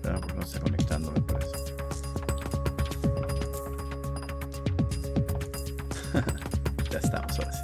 Pero porque no está conectando, me parece. Ya estamos, ahora sí.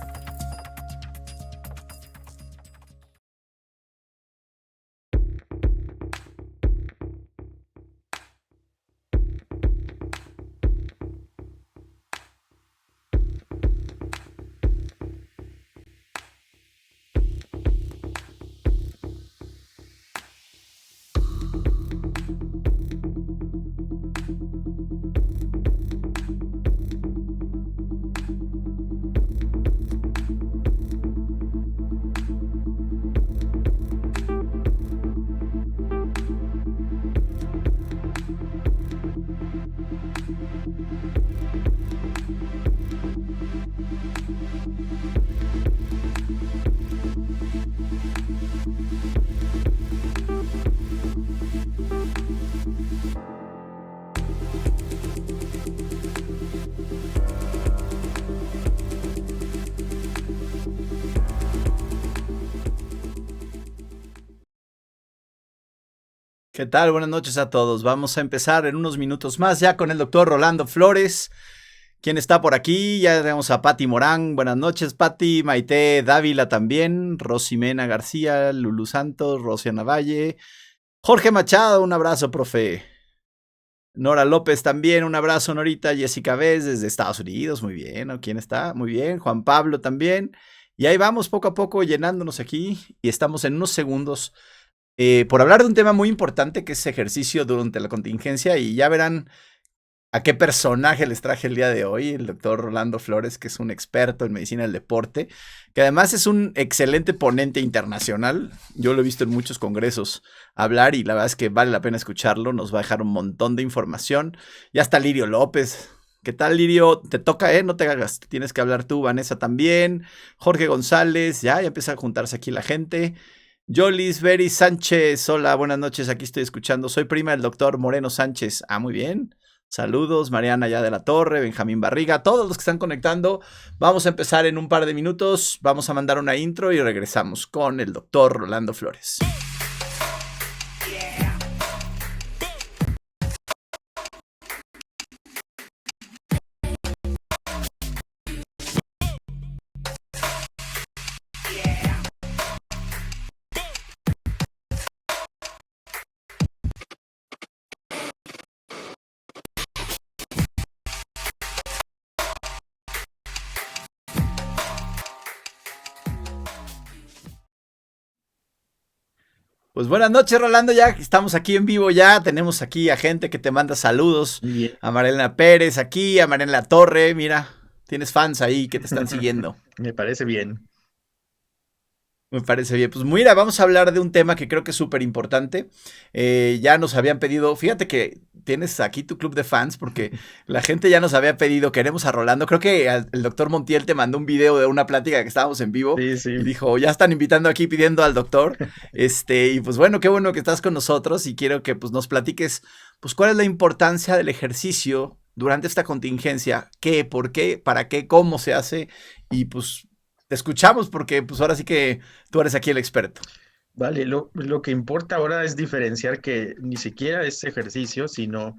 ¿Qué tal? Buenas noches a todos. Vamos a empezar en unos minutos más ya con el doctor Rolando Flores, quien está por aquí. Ya tenemos a Pati Morán. Buenas noches, Pati. Maite Dávila también. Rosimena García, Lulu Santos, Rosiana Valle. Jorge Machado, un abrazo, profe. Nora López también, un abrazo, Norita. Jessica Vez desde Estados Unidos, muy bien. ¿No? ¿Quién está? Muy bien. Juan Pablo también. Y ahí vamos poco a poco llenándonos aquí y estamos en unos segundos por hablar de un tema muy importante que es ejercicio durante la contingencia y ya verán a qué personaje les traje el día de hoy, el doctor Rolando Flores, que es un experto en medicina del deporte, que además es un excelente ponente internacional. Yo lo he visto en muchos congresos hablar y la verdad es que vale la pena escucharlo, nos va a dejar un montón de información. Ya está Lirio López. ¿Qué tal, Lirio? Te toca, no te hagas, tienes que hablar tú, Vanessa también, Jorge González, ya empieza a juntarse aquí la gente. Yolis Beri Sánchez, hola, buenas noches, aquí estoy escuchando, soy prima del doctor Moreno Sánchez, muy bien, saludos, Mariana ya de la Torre, Benjamín Barriga, todos los que están conectando, vamos a empezar en un par de minutos, vamos a mandar una intro y regresamos con el doctor Rolando Flores. Pues buenas noches, Rolando, ya estamos aquí en vivo ya, tenemos aquí a gente que te manda saludos, Bien. a Mariana Pérez aquí, a Mariana Torre, mira, tienes fans ahí que te están siguiendo. Me parece bien. Me parece bien. Pues mira, vamos a hablar de un tema que creo que es súper importante. Ya nos habían pedido, fíjate que tienes aquí tu club de fans porque la gente ya nos había pedido, queremos a Rolando. Creo que el doctor Montiel te mandó un video de una plática que estábamos en vivo Sí, sí. y dijo, ya están invitando aquí pidiendo al doctor. Y pues bueno, qué bueno que estás con nosotros y quiero que pues nos platiques, pues cuál es la importancia del ejercicio durante esta contingencia, qué, por qué, para qué, cómo se hace y pues te escuchamos porque pues ahora sí que tú eres aquí el experto. Vale, lo que importa ahora es diferenciar que ni siquiera es ejercicio, sino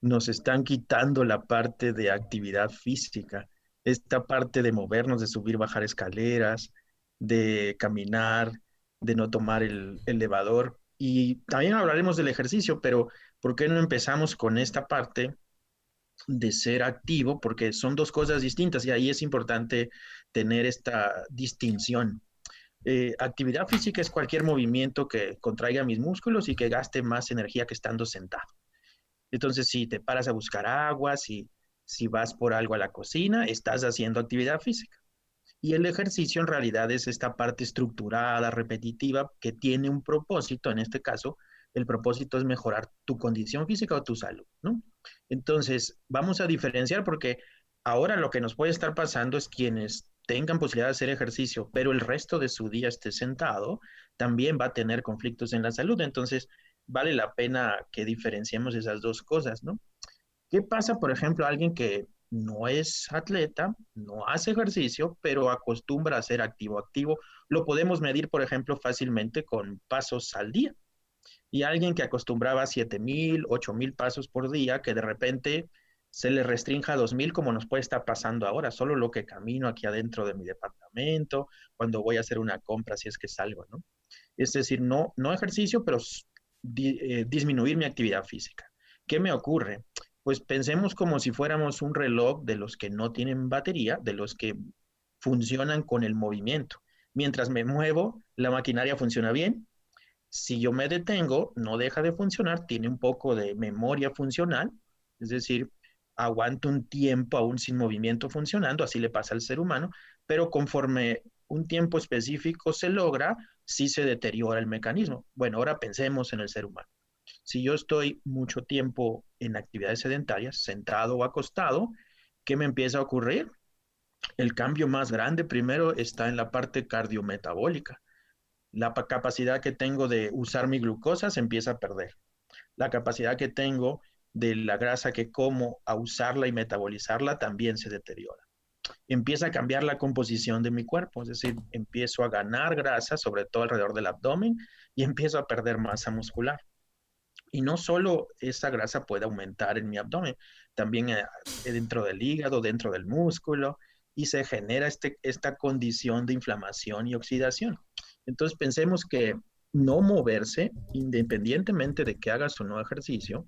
nos están quitando la parte de actividad física, esta parte de movernos, de subir, bajar escaleras, de caminar, de no tomar el elevador. Y también hablaremos del ejercicio, pero ¿por qué no empezamos con esta parte de ser activo? Porque son dos cosas distintas y ahí es importante tener esta distinción. Actividad física es cualquier movimiento que contraiga mis músculos y que gaste más energía que estando sentado. Entonces, si te paras a buscar agua, si vas por algo a la cocina, estás haciendo actividad física. Y el ejercicio en realidad es esta parte estructurada, repetitiva, que tiene un propósito. En este caso, el propósito es mejorar tu condición física o tu salud, ¿no? Entonces, vamos a diferenciar porque ahora lo que nos puede estar pasando es quienes tengan posibilidad de hacer ejercicio, pero el resto de su día esté sentado, también va a tener conflictos en la salud. Entonces, vale la pena que diferenciemos esas dos cosas, ¿no? ¿Qué pasa, por ejemplo, a alguien que no es atleta, no hace ejercicio, pero acostumbra a ser activo. Activo lo podemos medir, por ejemplo, fácilmente con pasos al día. Y alguien que acostumbraba a 7,000, 8,000 pasos por día, que de repente se le restrinja a 2,000, como nos puede estar pasando ahora, solo lo que camino aquí adentro de mi departamento, cuando voy a hacer una compra, si es que salgo, ¿no? Es decir, no ejercicio, pero disminuir mi actividad física. ¿Qué me ocurre? Pues pensemos como si fuéramos un reloj de los que no tienen batería, de los que funcionan con el movimiento. Mientras me muevo, la maquinaria funciona bien. Si yo me detengo, no deja de funcionar, tiene un poco de memoria funcional, es decir, aguanto un tiempo aún sin movimiento funcionando, así le pasa al ser humano, pero conforme un tiempo específico se logra, sí se deteriora el mecanismo. Bueno, ahora pensemos en el ser humano. Si yo estoy mucho tiempo en actividades sedentarias, sentado o acostado, ¿qué me empieza a ocurrir? El cambio más grande primero está en la parte cardiometabólica. La capacidad que tengo de usar mi glucosa se empieza a perder. La capacidad que tengo de la grasa que como a usarla y metabolizarla también se deteriora. Empieza a cambiar la composición de mi cuerpo, es decir, empiezo a ganar grasa, sobre todo alrededor del abdomen, y empiezo a perder masa muscular. Y no solo esa grasa puede aumentar en mi abdomen, también dentro del hígado, dentro del músculo, y se genera esta condición de inflamación y oxidación. Entonces pensemos que no moverse, independientemente de que hagas o no ejercicio,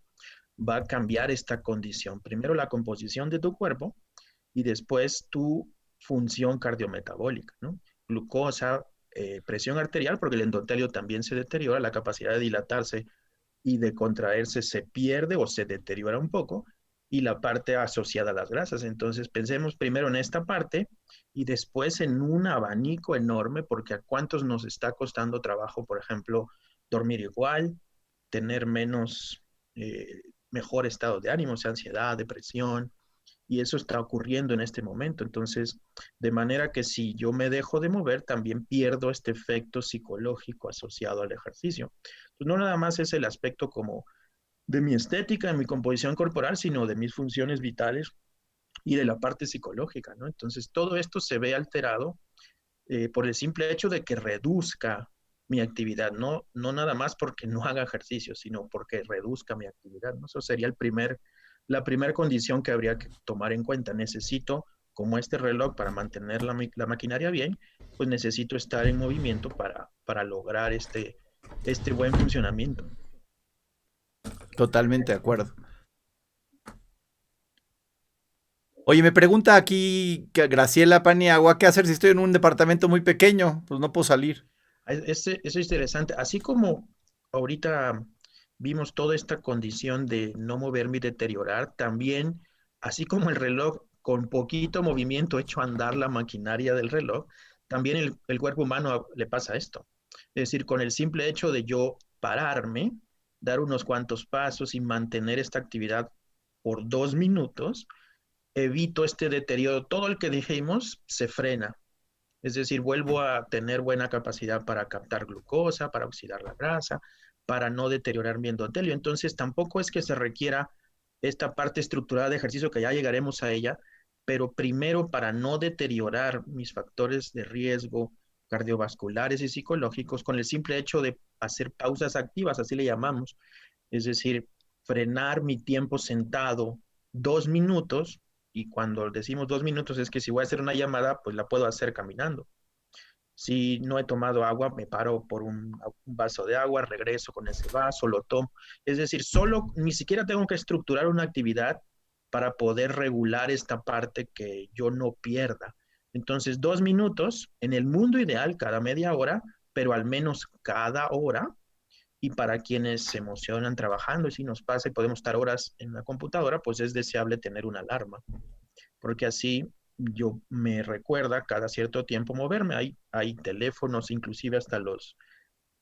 va a cambiar esta condición. Primero la composición de tu cuerpo y después tu función cardiometabólica, ¿no? Glucosa, presión arterial, porque el endotelio también se deteriora, la capacidad de dilatarse y de contraerse se pierde o se deteriora un poco, y la parte asociada a las grasas. Entonces pensemos primero en esta parte y después en un abanico enorme, porque a cuántos nos está costando trabajo, por ejemplo, dormir igual, tener menos, mejor estado de ánimo, sea ansiedad, depresión, y eso está ocurriendo en este momento. Entonces, de manera que si yo me dejo de mover, también pierdo este efecto psicológico asociado al ejercicio. Entonces, no nada más es el aspecto como de mi estética, de mi composición corporal, sino de mis funciones vitales y de la parte psicológica, ¿no? Entonces, todo esto se ve alterado por el simple hecho de que reduzca mi actividad, no nada más porque no haga ejercicio, sino porque reduzca mi actividad, ¿no? Eso sería la primera condición que habría que tomar en cuenta. Necesito, como este reloj, para mantener la maquinaria bien, pues necesito estar en movimiento para lograr este buen funcionamiento. Totalmente de acuerdo. Oye, me pregunta aquí Graciela Paniagua, ¿qué hacer si estoy en un departamento muy pequeño? Pues no puedo salir. Eso es interesante. Así como ahorita vimos toda esta condición de no moverme y deteriorar, también, así como el reloj con poquito movimiento hecho andar la maquinaria del reloj, también el cuerpo humano le pasa esto. Es decir, con el simple hecho de yo pararme, dar unos cuantos pasos y mantener esta actividad por 2 minutos, evito este deterioro. Todo el que dijimos se frena. Es decir, vuelvo a tener buena capacidad para captar glucosa, para oxidar la grasa, para no deteriorar mi endotelio. Entonces, tampoco es que se requiera esta parte estructurada de ejercicio, que ya llegaremos a ella, pero primero para no deteriorar mis factores de riesgo cardiovasculares y psicológicos con el simple hecho de hacer pausas activas, así le llamamos. Es decir, frenar mi tiempo sentado 2 minutos, y cuando decimos 2 minutos es que si voy a hacer una llamada, pues la puedo hacer caminando. Si no he tomado agua, me paro por un vaso de agua, regreso con ese vaso, lo tomo. Es decir, solo, ni siquiera tengo que estructurar una actividad para poder regular esta parte que yo no pierda. Entonces, 2 minutos, en el mundo ideal, cada media hora, pero al menos cada hora. Y para quienes se emocionan trabajando, y si nos pasa y podemos estar horas en la computadora, pues es deseable tener una alarma, porque así yo me recuerda cada cierto tiempo moverme. Hay teléfonos, inclusive hasta los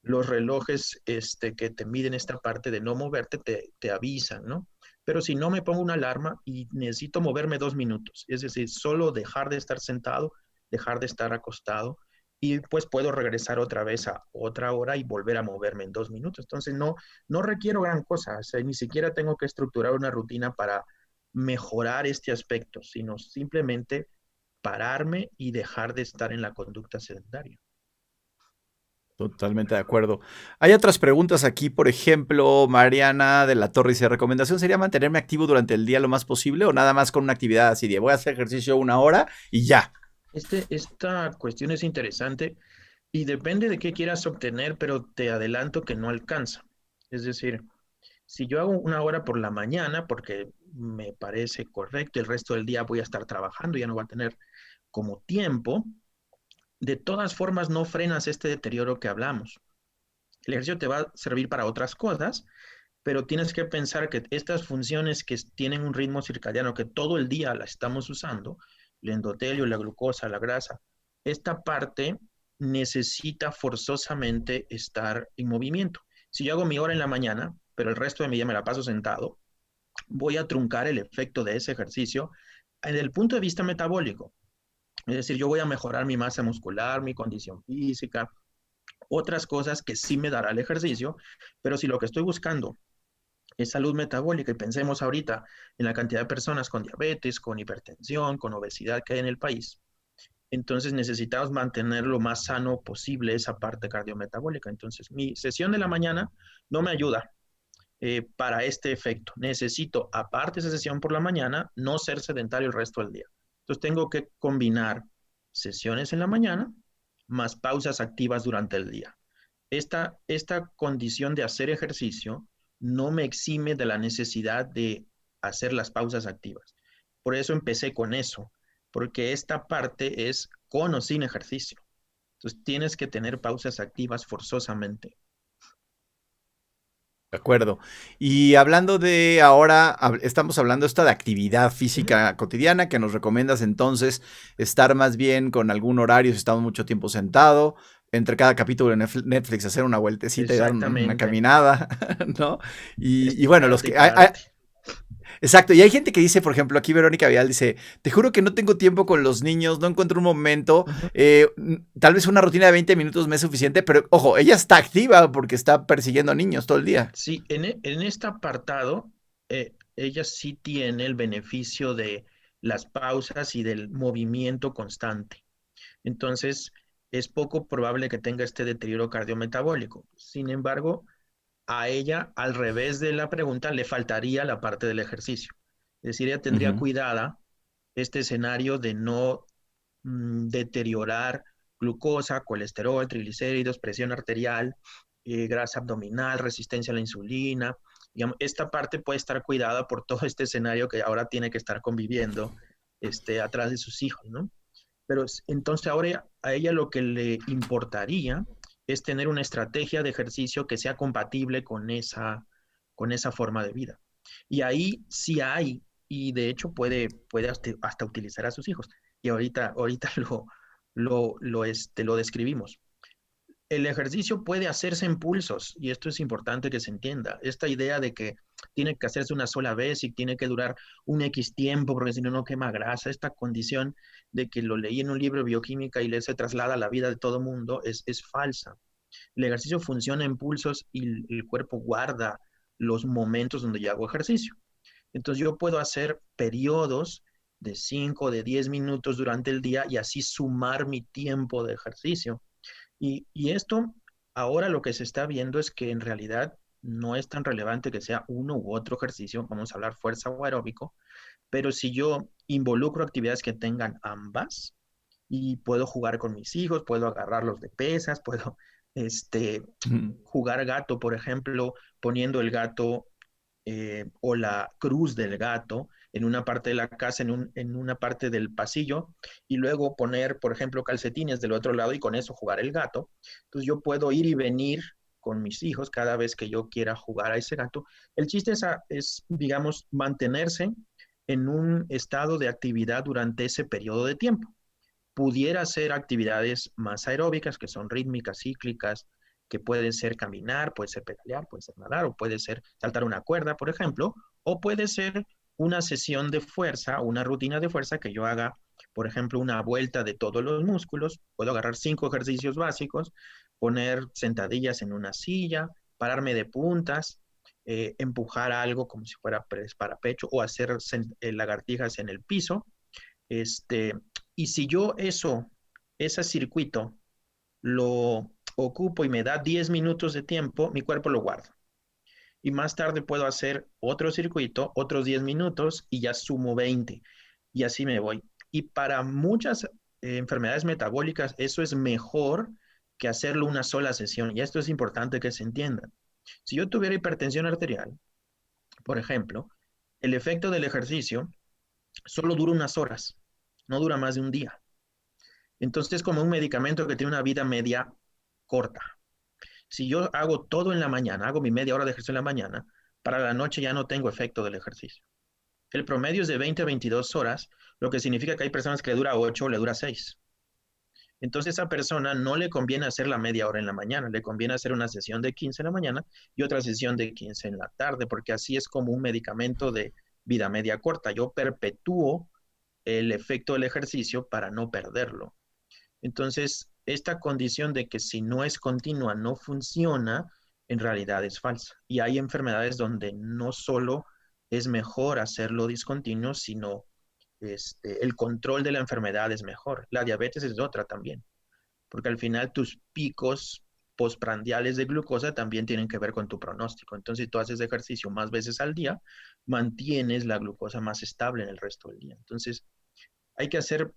relojes que te miden esta parte de no moverte, te avisan, ¿no? Pero si no me pongo una alarma y necesito moverme 2 minutos, es decir, solo dejar de estar sentado, dejar de estar acostado, y pues puedo regresar otra vez a otra hora y volver a moverme en 2 minutos. Entonces no requiero gran cosa, o sea, ni siquiera tengo que estructurar una rutina mejorar este aspecto, sino simplemente pararme y dejar de estar en la conducta sedentaria. Totalmente de acuerdo. Hay otras preguntas aquí, por ejemplo, Mariana de la Torre dice, ¿recomendación sería mantenerme activo durante el día lo más posible o nada más con una actividad así de voy a hacer ejercicio 1 hora y ya? Esta cuestión es interesante y depende de qué quieras obtener, pero te adelanto que no alcanza. Es decir, si yo hago 1 hora por la mañana, porque me parece correcto, el resto del día voy a estar trabajando, ya no voy a tener como tiempo, de todas formas no frenas este deterioro que hablamos. El ejercicio te va a servir para otras cosas, pero tienes que pensar que estas funciones que tienen un ritmo circadiano, que todo el día la estamos usando, el endotelio, la glucosa, la grasa, esta parte necesita forzosamente estar en movimiento. Si yo hago mi hora en la mañana, pero el resto de mi día me la paso sentado, voy a truncar el efecto de ese ejercicio desde el punto de vista metabólico. Es decir, yo voy a mejorar mi masa muscular, mi condición física, otras cosas que sí me dará el ejercicio, pero si lo que estoy buscando es salud metabólica y pensemos ahorita en la cantidad de personas con diabetes, con hipertensión, con obesidad que hay en el país, entonces necesitamos mantener lo más sano posible esa parte cardiometabólica. Entonces mi sesión de la mañana no me ayuda para este efecto. Necesito, aparte de esa sesión por la mañana, no ser sedentario el resto del día. Entonces tengo que combinar sesiones en la mañana más pausas activas durante el día. Esta condición de hacer ejercicio no me exime de la necesidad de hacer las pausas activas. Por eso empecé con eso, porque esta parte es con o sin ejercicio. Entonces tienes que tener pausas activas forzosamente. De acuerdo. Y hablando de ahora, estamos hablando esta de actividad Uh -huh. física cotidiana, que nos recomiendas entonces estar más bien con algún horario si estamos mucho tiempo sentado, entre cada capítulo de Netflix hacer una vueltecita y dar una Exactamente. caminada, ¿no? Y bueno, los Estirarte y que... pararte. exacto, y hay gente que dice, por ejemplo, aquí Verónica Vial dice, te juro que no tengo tiempo con los niños, no encuentro un momento, Uh -huh. tal vez una rutina de 20 minutos me es suficiente, pero ojo, ella está activa porque está persiguiendo a niños todo el día. Sí, en este apartado, ella sí tiene el beneficio de las pausas y del movimiento constante. Entonces, es poco probable que tenga este deterioro cardiometabólico. Sin embargo, a ella, al revés de la pregunta, le faltaría la parte del ejercicio. Es decir, ella tendría Ujú. cuidada este escenario de no deteriorar glucosa, colesterol, triglicéridos, presión arterial, grasa abdominal, resistencia a la insulina. Digamos, esta parte puede estar cuidada por todo este escenario que ahora tiene que estar conviviendo atrás de sus hijos, ¿no? Pero entonces ahora a ella lo que le importaría es tener una estrategia de ejercicio que sea compatible con esa forma de vida. Y ahí sí hay, y de hecho puede hasta utilizar a sus hijos. Y ahorita lo describimos. El ejercicio puede hacerse en pulsos, y esto es importante que se entienda. Esta idea de que tiene que hacerse una sola vez y tiene que durar un X tiempo, porque si no, no quema grasa, esta condición de que lo leí en un libro de bioquímica y le se traslada a la vida de todo mundo, es falsa. El ejercicio funciona en pulsos y el cuerpo guarda los momentos donde yo hago ejercicio. Entonces yo puedo hacer periodos de 5, de 10 minutos durante el día y así sumar mi tiempo de ejercicio. Y esto, ahora lo que se está viendo es que en realidad no es tan relevante que sea uno u otro ejercicio, vamos a hablar fuerza o aeróbico, pero si yo involucro actividades que tengan ambas y puedo jugar con mis hijos, puedo agarrarlos de pesas, puedo este, Ujú. jugar gato, por ejemplo, poniendo el gato o la cruz del gato en una parte de la casa, en una parte del pasillo, y luego poner, por ejemplo, calcetines del otro lado y con eso jugar el gato. Entonces yo puedo ir y venir con mis hijos cada vez que yo quiera jugar a ese gato. El chiste es digamos, mantenerse en un estado de actividad durante ese periodo de tiempo. Pudiera ser actividades más aeróbicas, que son rítmicas, cíclicas, que pueden ser caminar, puede ser pedalear, puede ser nadar, o puede ser saltar una cuerda, por ejemplo, o puede ser una sesión de fuerza, una rutina de fuerza que yo haga, por ejemplo, una vuelta de todos los músculos, puedo agarrar 5 ejercicios básicos, poner sentadillas en una silla, pararme de puntas, empujar algo como si fuera press para pecho o hacer lagartijas en el piso. Este, y si yo ese circuito lo ocupo y me da 10 minutos de tiempo, mi cuerpo lo guarda. Y más tarde puedo hacer otro circuito, otros 10 minutos y ya sumo 20. Y así me voy. Y para muchas enfermedades metabólicas, eso es mejor que hacerlo una sola sesión. Y esto es importante que se entienda. Si yo tuviera hipertensión arterial, por ejemplo, el efecto del ejercicio solo dura unas horas, no dura más de un día. Entonces es como un medicamento que tiene una vida media corta. Si yo hago todo en la mañana, hago mi media hora de ejercicio en la mañana, para la noche ya no tengo efecto del ejercicio. El promedio es de 20 a 22 horas, lo que significa que hay personas que le dura 8 o le dura 6. Entonces a esa persona no le conviene hacer la media hora en la mañana, le conviene hacer una sesión de 15 en la mañana y otra sesión de 15 en la tarde, porque así es como un medicamento de vida media corta. Yo perpetúo el efecto del ejercicio para no perderlo. Entonces, esta condición de que si no es continua no funciona, en realidad es falsa. Y hay enfermedades donde no solo es mejor hacerlo discontinuo, sino el control de la enfermedad es mejor. La diabetes es otra también, porque al final tus picos postprandiales de glucosa también tienen que ver con tu pronóstico. Entonces, si tú haces ejercicio más veces al día, mantienes la glucosa más estable en el resto del día. Entonces, hay que hacer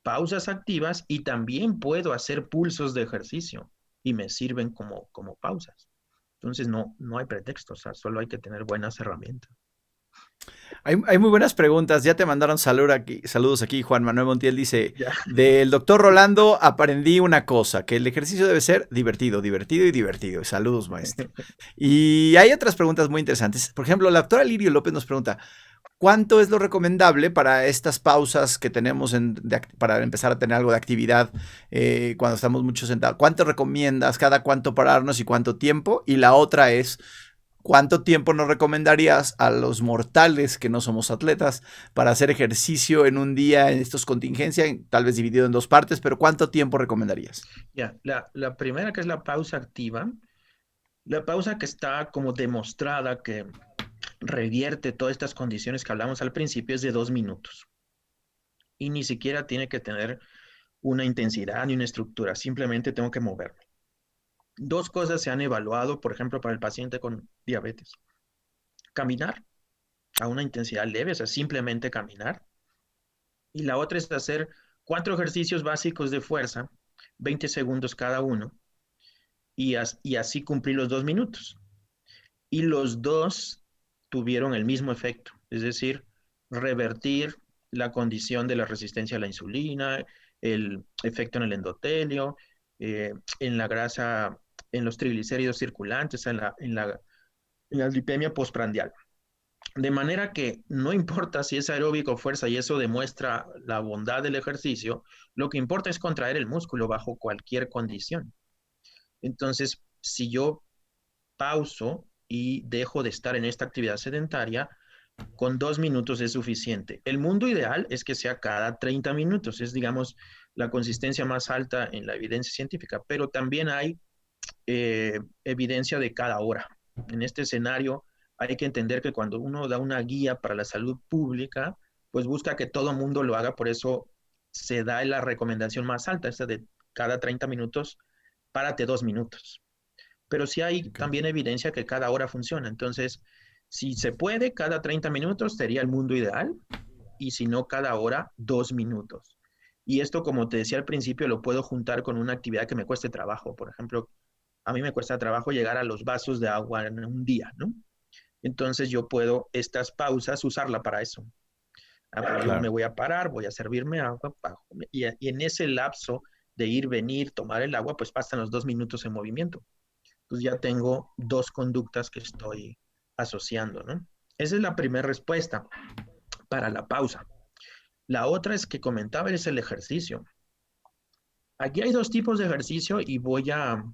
pausas activas y también puedo hacer pulsos de ejercicio y me sirven como pausas. Entonces no hay pretextos, o sea, solo hay que tener buenas herramientas. Hay muy buenas preguntas. Ya te mandaron saludos aquí. Juan Manuel Montiel dice, Ya, del doctor Rolando aprendí una cosa, que el ejercicio debe ser divertido, divertido y divertido. Saludos, maestro. Y hay otras preguntas muy interesantes. Por ejemplo, la doctora Lirio López nos pregunta, ¿cuánto es lo recomendable para estas pausas que tenemos para empezar a tener algo de actividad cuando estamos mucho sentados? ¿Cuánto recomiendas? ¿Cada cuánto pararnos y cuánto tiempo? Y la otra es, ¿cuánto tiempo nos recomendarías a los mortales que no somos atletas para hacer ejercicio en un día en estos contingencias, tal vez dividido en dos partes, pero cuánto tiempo recomendarías? ya. La primera que es la pausa activa, la pausa que está como demostrada que revierte todas estas condiciones que hablamos al principio es de 2 minutos. Y ni siquiera tiene que tener una intensidad ni una estructura, simplemente tengo que moverme. Dos cosas se han evaluado, por ejemplo, para el paciente con diabetes. Caminar a una intensidad leve, o sea, simplemente caminar. Y la otra es hacer 4 ejercicios básicos de fuerza, 20 segundos cada uno, y así cumplir los 2 minutos. Y los dos tuvieron el mismo efecto, es decir, revertir la condición de la resistencia a la insulina, el efecto en el endotelio, en la grasa, en los triglicéridos circulantes, en la lipemia postprandial. De manera que no importa si es aeróbico o fuerza y eso demuestra la bondad del ejercicio, lo que importa es contraer el músculo bajo cualquier condición. Entonces, si yo pauso y dejo de estar en esta actividad sedentaria, con 2 minutos es suficiente. El mundo ideal es que sea cada 30 minutos, es, digamos, la consistencia más alta en la evidencia científica, pero también hay evidencia de cada hora. En este escenario hay que entender que cuando uno da una guía para la salud pública, pues busca que todo el mundo lo haga, por eso se da la recomendación más alta, esta de cada 30 minutos, párate 2 minutos. Pero sí hay Okay. también evidencia que cada hora funciona. Entonces, si se puede, cada 30 minutos sería el mundo ideal, y si no, cada hora 2 minutos. Y esto, como te decía al principio, lo puedo juntar con una actividad que me cueste trabajo. Por ejemplo, a mí me cuesta trabajo llegar a los vasos de agua en un día, ¿no? Entonces yo puedo estas pausas usarla para eso. Yo me Claro. voy a parar, voy a servirme agua, y en ese lapso de ir, venir, tomar el agua, pues pasan los 2 minutos en movimiento. Entonces ya tengo dos conductas que estoy asociando, ¿no? Esa es la primera respuesta para la pausa. La otra es que comentaba es el ejercicio. Aquí hay dos tipos de ejercicio y voy a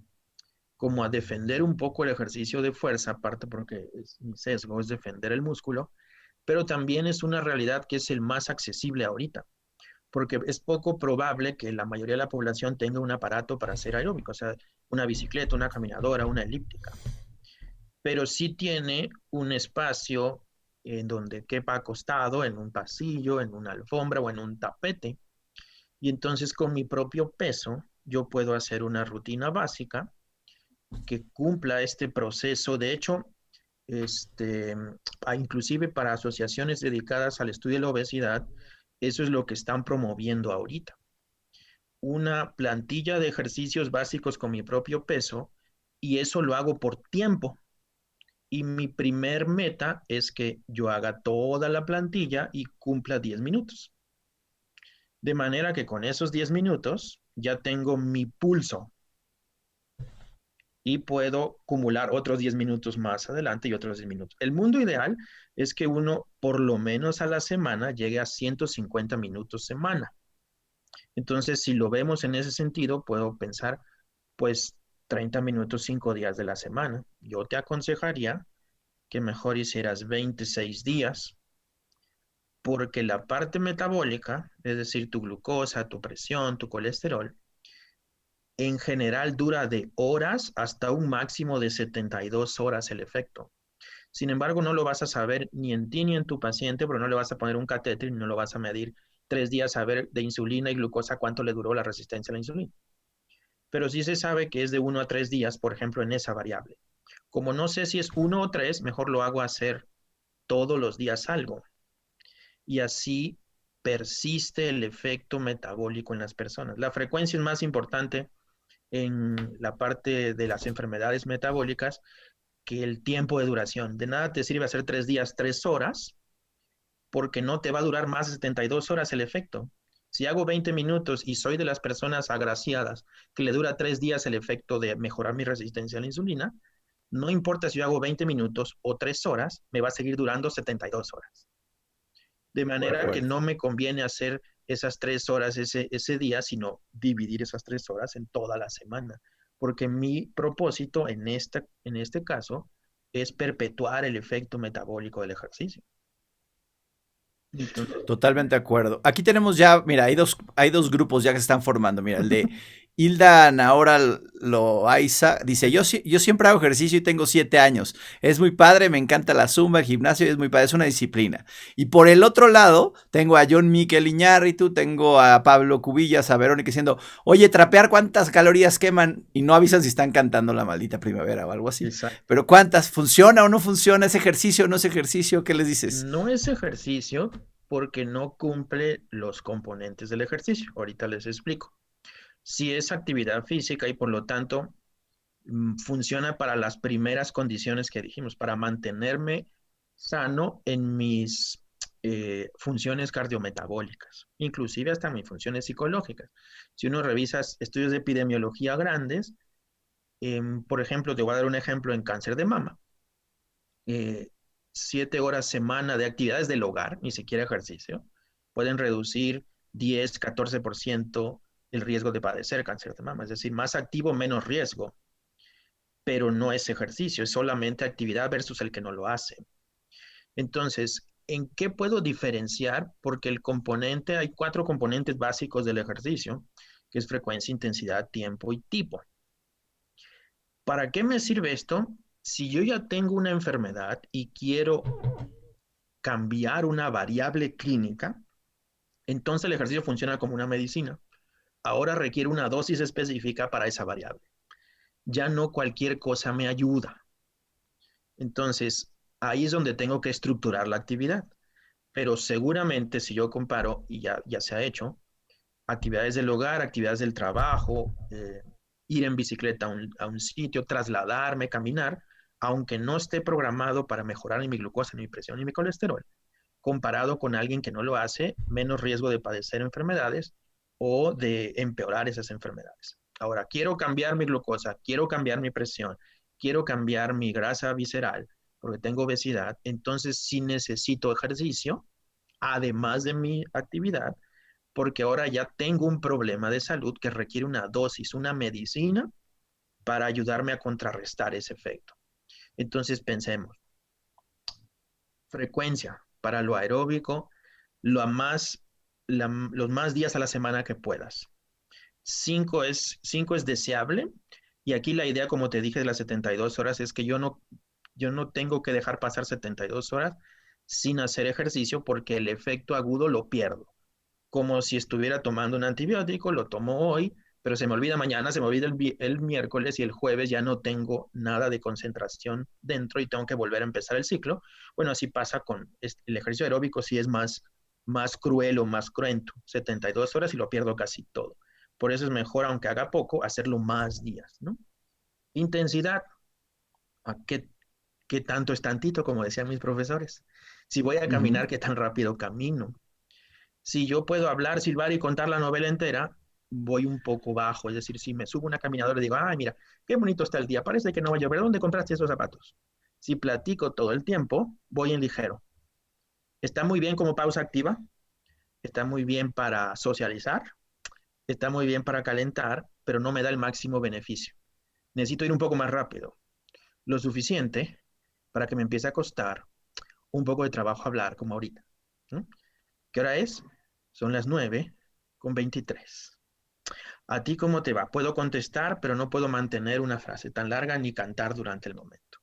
como a defender un poco el ejercicio de fuerza, aparte porque mi sesgo es defender el músculo, pero también es una realidad que es el más accesible ahorita, porque es poco probable que la mayoría de la población tenga un aparato para hacer aeróbico, o sea, una bicicleta, una caminadora, una elíptica. pero sí tiene un espacio en donde quepa acostado, en un pasillo, en una alfombra o en un tapete. Y entonces con mi propio peso, yo puedo hacer una rutina básica que cumpla este proceso. De hecho, este, inclusive para asociaciones dedicadas al estudio de la obesidad, eso es lo que están promoviendo ahorita. Una plantilla de ejercicios básicos con mi propio peso y eso lo hago por tiempo. Y mi primer meta es que yo haga toda la plantilla y cumpla 10 minutos. De manera que con esos 10 minutos ya tengo mi pulso y puedo acumular otros 10 minutos más adelante y otros 10 minutos. El mundo ideal es que uno por lo menos a la semana llegue a 150 minutos semana. Entonces, si lo vemos en ese sentido, puedo pensar, pues 30 minutos 5 días de la semana. Yo te aconsejaría que mejor hicieras 26 días, porque la parte metabólica, es decir, tu glucosa, tu presión, tu colesterol, en general dura de horas hasta un máximo de 72 horas el efecto. Sin embargo, no lo vas a saber ni en ti ni en tu paciente, pero no le vas a poner un catéter y no lo vas a medir 3 días a ver de insulina y glucosa cuánto le duró la resistencia a la insulina. Pero sí se sabe que es de 1 a 3 días, por ejemplo, en esa variable. Como no sé si es 1 o 3, mejor lo hago hacer todos los días algo. Y así persiste el efecto metabólico en las personas. La frecuencia es más importante en la parte de las enfermedades metabólicas que el tiempo de duración. De nada te sirve hacer 3 días, 3 horas, porque no te va a durar más de 72 horas el efecto. Si hago 20 minutos y soy de las personas agraciadas que le dura 3 días el efecto de mejorar mi resistencia a la insulina, no importa si yo hago 20 minutos o 3 horas, me va a seguir durando 72 horas. De De manera que acuerdo. no me conviene hacer esas 3 horas ese día, sino dividir esas 3 horas en toda la semana. Porque mi propósito en este caso es perpetuar el efecto metabólico del ejercicio. Entonces, Totalmente de acuerdo. Aquí tenemos ya, mira, hay dos grupos ya que se están formando. Mira, el de Hilda Nahora Loaiza dice, yo siempre hago ejercicio y tengo 7 años. Es muy padre, me encanta la zumba, el gimnasio, es muy padre, es una disciplina. Y por el otro lado, tengo a John Miquel Iñárritu, tengo a Pablo Cubillas, a Verónica diciendo, oye, trapear cuántas calorías queman y no avisan si están cantando la maldita primavera o algo así. exacto. Pero cuántas, ¿funciona o no funciona ese ejercicio o no es ejercicio? ¿Qué les dices? No es ejercicio porque no cumple los componentes del ejercicio. Ahorita les explico. Si es actividad física y por lo tanto funciona para las primeras condiciones que dijimos, para mantenerme sano en mis funciones cardiometabólicas, inclusive hasta mis funciones psicológicas. Si uno revisa estudios de epidemiología grandes, por ejemplo, te voy a dar un ejemplo en cáncer de mama. eh, 7 horas semana de actividades del hogar, ni siquiera ejercicio, pueden reducir 10, 14% el riesgo de padecer cáncer de mama. Es decir, más activo, menos riesgo, pero no es ejercicio, es solamente actividad versus el que no lo hace. Entonces, ¿en qué puedo diferenciar? Porque hay 4 componentes básicos del ejercicio, que es frecuencia, intensidad, tiempo y tipo. ¿Para qué me sirve esto? Si yo ya tengo una enfermedad y quiero cambiar una variable clínica, entonces el ejercicio funciona como una medicina. Ahora requiere una dosis específica para esa variable. Ya no cualquier cosa me ayuda. Entonces, ahí es donde tengo que estructurar la actividad. Pero seguramente si yo comparo, y ya se ha hecho, actividades del hogar, actividades del trabajo, ir en bicicleta a un sitio, trasladarme, caminar, aunque no esté programado para mejorar ni mi glucosa, ni mi presión, ni mi colesterol, comparado con alguien que no lo hace, menos riesgo de padecer enfermedades o de empeorar esas enfermedades. Ahora, quiero cambiar mi glucosa, quiero cambiar mi presión, quiero cambiar mi grasa visceral porque tengo obesidad, entonces sí necesito ejercicio, además de mi actividad, porque ahora ya tengo un problema de salud que requiere una dosis, una medicina para ayudarme a contrarrestar ese efecto. Entonces pensemos, frecuencia para lo aeróbico, los más días a la semana que puedas. 5 es deseable y aquí la idea, como te dije, de las 72 horas es que Yo no tengo que dejar pasar 72 horas sin hacer ejercicio porque el efecto agudo lo pierdo. Como si estuviera tomando un antibiótico, lo tomo hoy, pero se me olvida mañana, se me olvida el miércoles y el jueves ya no tengo nada de concentración dentro y tengo que volver a empezar el ciclo. Bueno, así pasa con el ejercicio aeróbico, sí es más cruel o más cruento, 72 horas y lo pierdo casi todo. Por eso es mejor, aunque haga poco, hacerlo más días, ¿no? Intensidad, ¿a qué tanto es tantito, como decían mis profesores? Si voy a Ujú. caminar, ¿qué tan rápido camino? Si yo puedo hablar, silbar y contar la novela entera, voy un poco bajo. Es decir, si me subo una caminadora y digo, ay, mira, qué bonito está el día, parece que no va a llover, ¿dónde compraste esos zapatos? Si platico todo el tiempo, voy en ligero. Está muy bien como pausa activa, está muy bien para socializar, está muy bien para calentar, pero no me da el máximo beneficio. Necesito ir un poco más rápido, lo suficiente para que me empiece a costar un poco de trabajo hablar, como ahorita. ¿No? ¿Qué hora es? Son las 9:23. ¿A ti cómo te va? Puedo contestar, pero no puedo mantener una frase tan larga ni cantar durante el momento.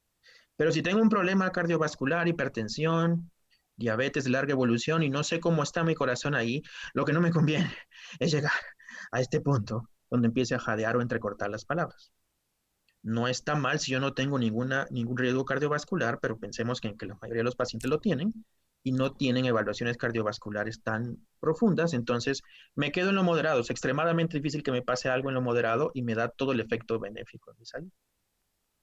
Pero si tengo un problema cardiovascular, hipertensión, diabetes de larga evolución y no sé cómo está mi corazón ahí, lo que no me conviene es llegar a este punto donde empiece a jadear o entrecortar las palabras. No está mal si yo no tengo ningún riesgo cardiovascular, pero pensemos que la mayoría de los pacientes lo tienen y no tienen evaluaciones cardiovasculares tan profundas, entonces me quedo en lo moderado. Es extremadamente difícil que me pase algo en lo moderado y me da todo el efecto benéfico en mi salud.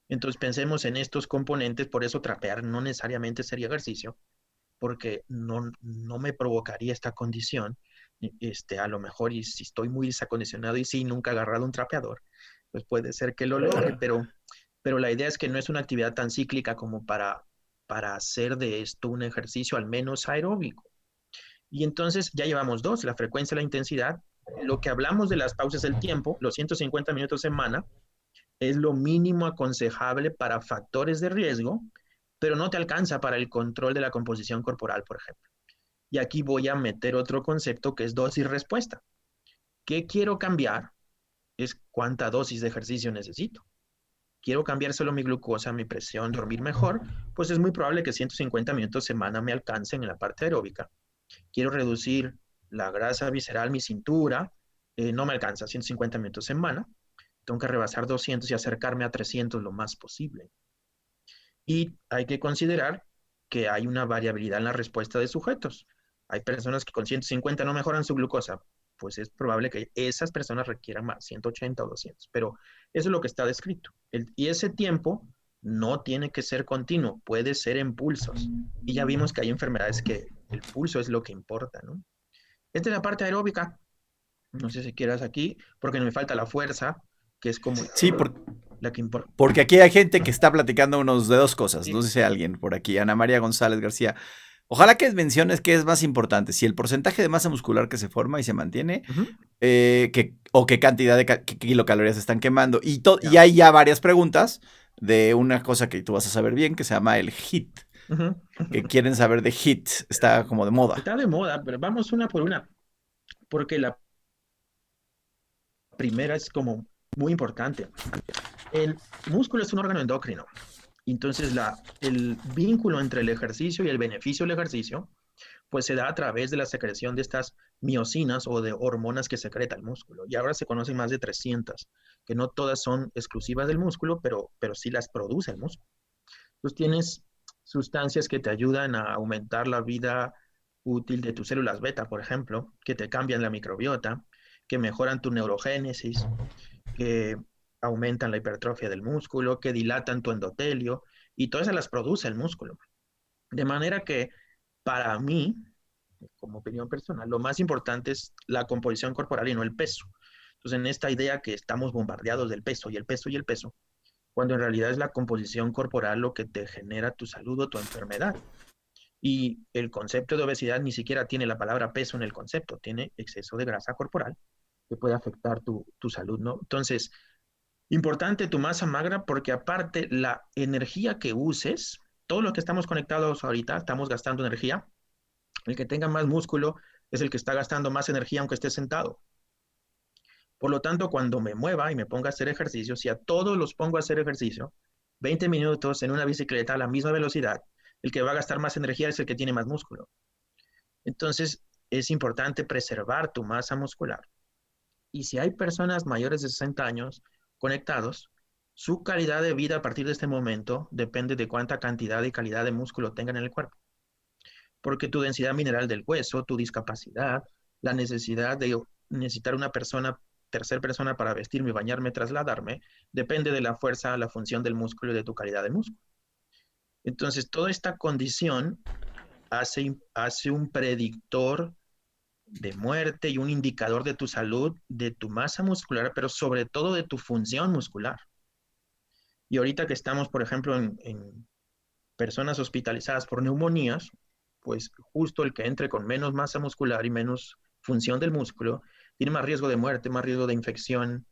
Entonces pensemos en estos componentes, por eso trapear no necesariamente sería ejercicio, porque no me provocaría esta condición. A lo mejor, y si estoy muy desacondicionado y sí, nunca he agarrado un trapeador, pues puede ser que lo logre, pero la idea es que no es una actividad tan cíclica como para hacer de esto un ejercicio al menos aeróbico. Y entonces ya llevamos dos, la frecuencia y la intensidad. Lo que hablamos de las pausas del tiempo, los 150 minutos semana, es lo mínimo aconsejable para factores de riesgo, pero no te alcanza para el control de la composición corporal, por ejemplo. Y aquí voy a meter otro concepto que es dosis-respuesta. ¿Qué quiero cambiar? Es cuánta dosis de ejercicio necesito. Quiero cambiar solo mi glucosa, mi presión, dormir mejor, pues es muy probable que 150 minutos semana me alcancen en la parte aeróbica. Quiero reducir la grasa visceral, mi cintura, no me alcanza 150 minutos semana. Tengo que rebasar 200 y acercarme a 300 lo más posible. Y hay que considerar que hay una variabilidad en la respuesta de sujetos. Hay personas que con 150 no mejoran su glucosa, pues es probable que esas personas requieran más, 180 o 200, pero eso es lo que está descrito. Y ese tiempo no tiene que ser continuo, puede ser en pulsos. Y ya vimos que hay enfermedades que el pulso es lo que importa, ¿no? Esta es la parte aeróbica, no sé si quieras aquí, porque me falta la fuerza, que es como Sí, la que importa. porque aquí hay gente que está platicando unos de dos cosas. Sí. No sé si hay alguien por aquí, Ana María González García. Ojalá que menciones qué es más importante, si el porcentaje de masa muscular que se forma y se mantiene, Uh -huh. o qué cantidad de kilocalorías están quemando. Y Yeah. hay ya varias preguntas de una cosa que tú vas a saber bien, que se llama el HIIT, Uh -huh. que quieren saber de HIIT, está como de moda. Está de moda, pero vamos una por una, porque la primera es como muy importante. El músculo es un órgano endocrino, entonces el vínculo entre el ejercicio y el beneficio del ejercicio, pues se da a través de la secreción de estas miocinas o de hormonas que secreta el músculo. Y ahora se conocen más de 300, que no todas son exclusivas del músculo, pero sí las produce el músculo. Entonces tienes sustancias que te ayudan a aumentar la vida útil de tus células beta, por ejemplo, que te cambian la microbiota, que mejoran tu neurogénesis, que aumentan la hipertrofia del músculo, que dilatan tu endotelio, y todas esas las produce el músculo. De manera que para mí, como opinión personal, lo más importante es la composición corporal y no el peso. Entonces, en esta idea que estamos bombardeados del peso y el peso y el peso, cuando en realidad es la composición corporal lo que te genera tu salud o tu enfermedad. Y el concepto de obesidad ni siquiera tiene la palabra peso en el concepto, tiene exceso de grasa corporal que puede afectar tu salud, ¿no? Entonces, importante tu masa magra porque aparte la energía que uses, todo lo que estamos conectados ahorita, estamos gastando energía. El que tenga más músculo es el que está gastando más energía aunque esté sentado. Por lo tanto, cuando me mueva y me ponga a hacer ejercicio, si a todos los pongo a hacer ejercicio, 20 minutos en una bicicleta a la misma velocidad, el que va a gastar más energía es el que tiene más músculo. Entonces, es importante preservar tu masa muscular. Y si hay personas mayores de 60 años conectados, su calidad de vida a partir de este momento depende de cuánta cantidad y calidad de músculo tengan en el cuerpo. Porque tu densidad mineral del hueso, tu discapacidad, la necesidad de necesitar una persona, tercera persona para vestirme, bañarme, trasladarme, depende de la fuerza, la función del músculo y de tu calidad de músculo. Entonces, toda esta condición hace un predictor de muerte y un indicador de tu salud, de tu masa muscular, pero sobre todo de tu función muscular. Y ahorita que estamos, por ejemplo, en personas hospitalizadas por neumonías, pues justo el que entre con menos masa muscular y menos función del músculo, tiene más riesgo de muerte, más riesgo de infección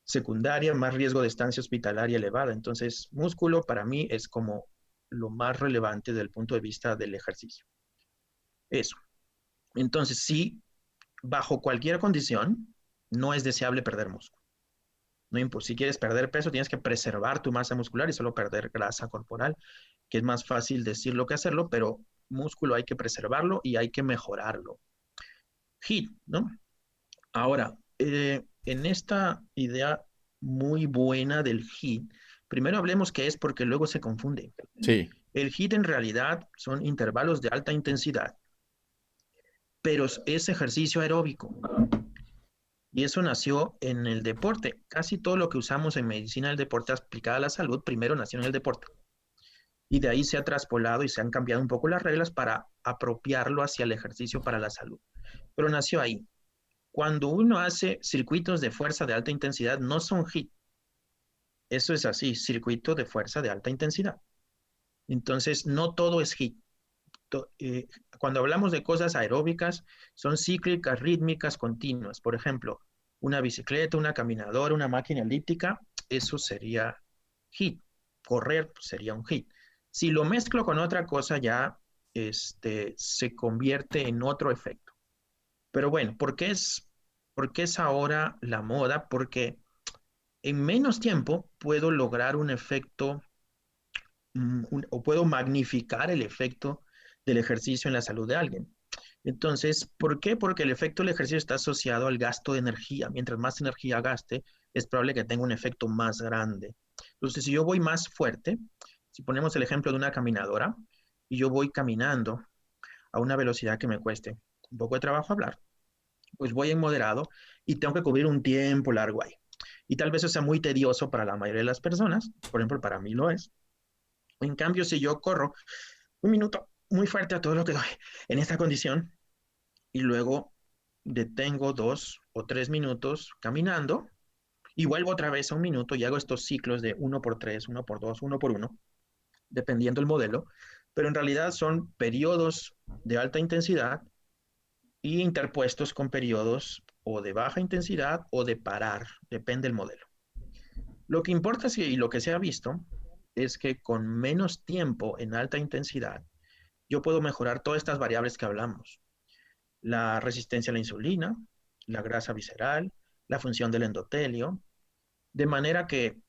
secundaria, más riesgo de estancia hospitalaria elevada. Entonces, músculo para mí es como lo más relevante desde el punto de vista del ejercicio. Eso. Entonces, sí, bajo cualquier condición, no es deseable perder músculo. No, si quieres perder peso, tienes que preservar tu masa muscular y solo perder grasa corporal, que es más fácil decirlo que hacerlo, pero músculo hay que preservarlo y hay que mejorarlo. HIIT, ¿no? Ahora, en esta idea muy buena del HIIT, primero hablemos qué es porque luego se confunde. Sí. El HIIT en realidad son intervalos de alta intensidad, pero es ejercicio aeróbico. Y eso nació en el deporte. Casi todo lo que usamos en medicina del deporte aplicada a la salud, primero nació en el deporte. Y de ahí se ha traspolado y se han cambiado un poco las reglas para apropiarlo hacia el ejercicio para la salud. Pero nació ahí. Cuando uno hace circuitos de fuerza de alta intensidad, no son HIIT. Eso es así, circuito de fuerza de alta intensidad. Entonces, no todo es HIIT. Cuando hablamos de cosas aeróbicas, son cíclicas, rítmicas, continuas. Por ejemplo, una bicicleta, una caminadora, una máquina elíptica, eso sería HIIT. Correr pues, sería un HIIT. Si lo mezclo con otra cosa, ya se convierte en otro efecto. Pero bueno, por qué es ahora la moda? Porque en menos tiempo puedo lograr un efecto o puedo magnificar el efecto del ejercicio en la salud de alguien. Entonces, ¿por qué? Porque el efecto del ejercicio está asociado al gasto de energía. Mientras más energía gaste, es probable que tenga un efecto más grande. Entonces, si yo voy más fuerte, si ponemos el ejemplo de una caminadora, y yo voy caminando a una velocidad que me cueste un poco de trabajo hablar, pues voy en moderado y tengo que cubrir un tiempo largo ahí. Y tal vez eso sea muy tedioso para la mayoría de las personas, por ejemplo, para mí lo es. En cambio, si yo corro un minuto muy fuerte a todo lo que doy en esta condición y luego detengo 2 o 3 minutos caminando y vuelvo otra vez a un minuto y hago estos ciclos de 1 por 3, 1 por 2, 1 por 1, dependiendo del modelo, pero en realidad son periodos de alta intensidad y interpuestos con periodos o de baja intensidad o de parar, depende del modelo. Lo que importa y lo que se ha visto es que con menos tiempo en alta intensidad, yo puedo mejorar todas estas variables que hablamos. La resistencia a la insulina, la grasa visceral, la función del endotelio, de manera que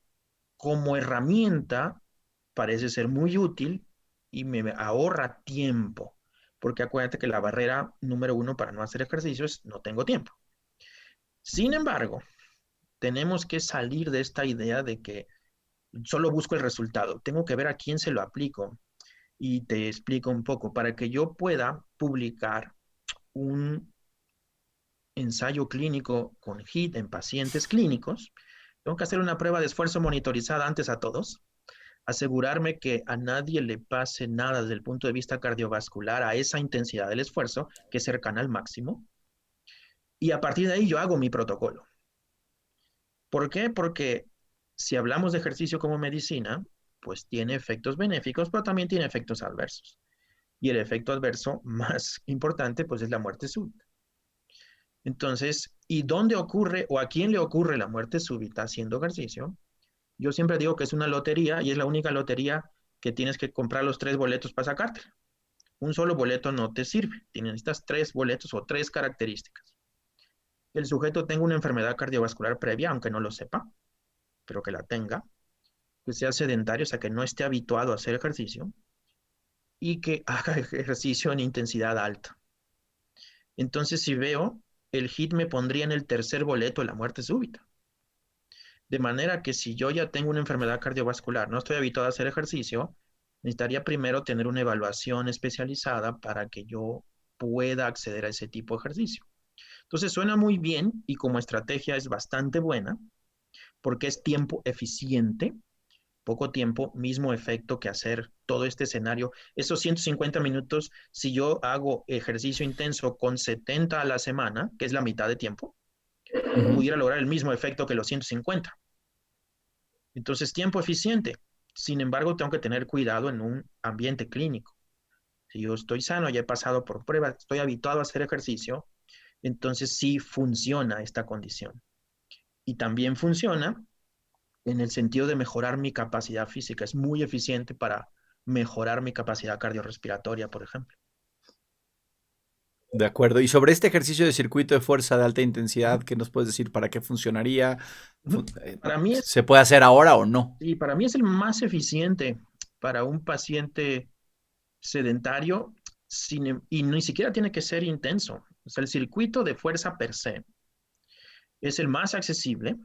como herramienta parece ser muy útil y me ahorra tiempo, porque acuérdate que la barrera número uno para no hacer ejercicio es no tengo tiempo. Sin embargo, tenemos que salir de esta idea de que solo busco el resultado, tengo que ver a quién se lo aplico y te explico un poco para que yo pueda publicar un ensayo clínico con HIIT en pacientes clínicos. Tengo que hacer una prueba de esfuerzo monitorizada antes a todos, asegurarme que a nadie le pase nada desde el punto de vista cardiovascular a esa intensidad del esfuerzo, que es cercana al máximo, y a partir de ahí yo hago mi protocolo. ¿Por qué? Porque si hablamos de ejercicio como medicina, pues tiene efectos benéficos, pero también tiene efectos adversos. Y el efecto adverso más importante, pues es la muerte súbita. Entonces, ¿y dónde ocurre o a quién le ocurre la muerte súbita haciendo ejercicio? Yo siempre digo que es una lotería y es la única lotería que tienes que comprar los 3 boletos para sacarte. Un solo boleto no te sirve. Necesitas 3 boletos o 3 características. El sujeto tenga una enfermedad cardiovascular previa, aunque no lo sepa, pero que la tenga. que sea sedentario, o sea, que no esté habituado a hacer ejercicio y que haga ejercicio en intensidad alta. Entonces, si veo, el HIIT me pondría en el tercer boleto de la muerte súbita. De manera que si yo ya tengo una enfermedad cardiovascular, no estoy habituado a hacer ejercicio, necesitaría primero tener una evaluación especializada para que yo pueda acceder a ese tipo de ejercicio. Entonces suena muy bien y como estrategia es bastante buena porque es tiempo eficiente, poco tiempo, mismo efecto que hacer todo este escenario. Esos 150 minutos, si yo hago ejercicio intenso con 70 a la semana, que es la mitad de tiempo, Ujú. pudiera lograr el mismo efecto que los 150. Entonces, tiempo eficiente. Sin embargo, tengo que tener cuidado en un ambiente clínico. Si yo estoy sano, ya he pasado por pruebas, estoy habituado a hacer ejercicio, entonces sí funciona esta condición. Y también funciona en el sentido de mejorar mi capacidad física. Es muy eficiente para mejorar mi capacidad cardiorrespiratoria, por ejemplo. De acuerdo. Y sobre este ejercicio de circuito de fuerza de alta intensidad, ¿qué nos puedes decir? ¿Para qué funcionaría? Para mí es, ¿Se puede hacer ahora o no? y para mí es el más eficiente para un paciente sedentario y ni siquiera tiene que ser intenso. O sea, el circuito de fuerza per se es el más accesible,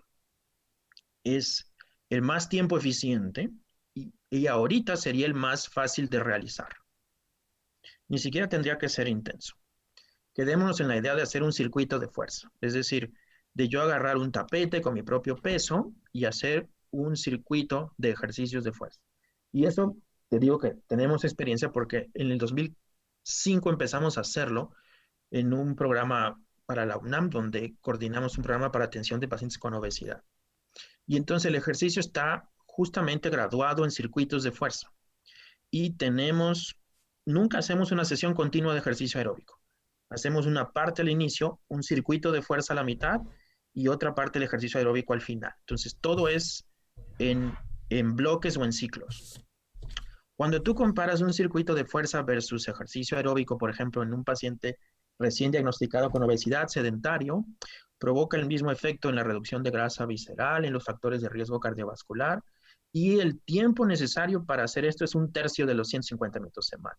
es el más tiempo eficiente y ahorita sería el más fácil de realizar. Ni siquiera tendría que ser intenso. Quedémonos en la idea de hacer un circuito de fuerza, es decir, de yo agarrar un tapete con mi propio peso y hacer un circuito de ejercicios de fuerza. Y eso te digo que tenemos experiencia porque en el 2005 empezamos a hacerlo en un programa para la UNAM, donde coordinamos un programa para atención de pacientes con obesidad. Y entonces el ejercicio está justamente graduado en circuitos de fuerza. Y nunca hacemos una sesión continua de ejercicio aeróbico. Hacemos una parte al inicio, un circuito de fuerza a la mitad y otra parte del ejercicio aeróbico al final. Entonces todo es en bloques o en ciclos. Cuando tú comparas un circuito de fuerza versus ejercicio aeróbico, por ejemplo, en un paciente recién diagnosticado con obesidad sedentario, provoca el mismo efecto en la reducción de grasa visceral, en los factores de riesgo cardiovascular, y el tiempo necesario para hacer esto es un tercio de los 150 minutos semana.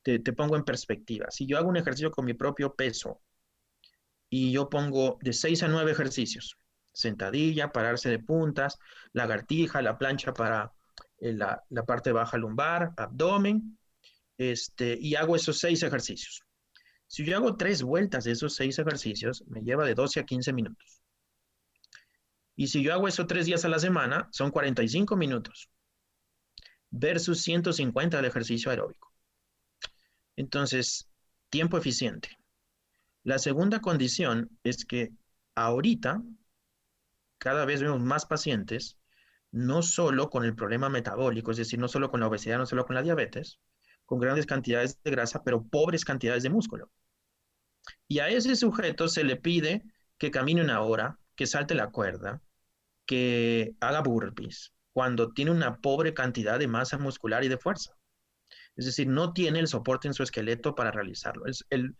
Te pongo en perspectiva. Si yo hago un ejercicio con mi propio peso y yo pongo de 6 a 9 ejercicios, sentadilla, pararse de puntas, lagartija, la plancha para la parte baja lumbar, abdomen, y hago esos 6 ejercicios. Si yo hago 3 vueltas de esos 6 ejercicios, me lleva de 12 a 15 minutos. Y si yo hago eso 3 días a la semana, son 45 minutos versus 150 del ejercicio aeróbico. Entonces, tiempo eficiente. La segunda condición es que ahorita cada vez vemos más pacientes, no solo con el problema metabólico, es decir, no solo con la obesidad, no solo con la diabetes, con grandes cantidades de grasa, pero pobres cantidades de músculo. Y a ese sujeto se le pide que camine una hora, que salte la cuerda, que haga burpees, cuando tiene una pobre cantidad de masa muscular y de fuerza. Es decir, no tiene el soporte en su esqueleto para realizarlo. El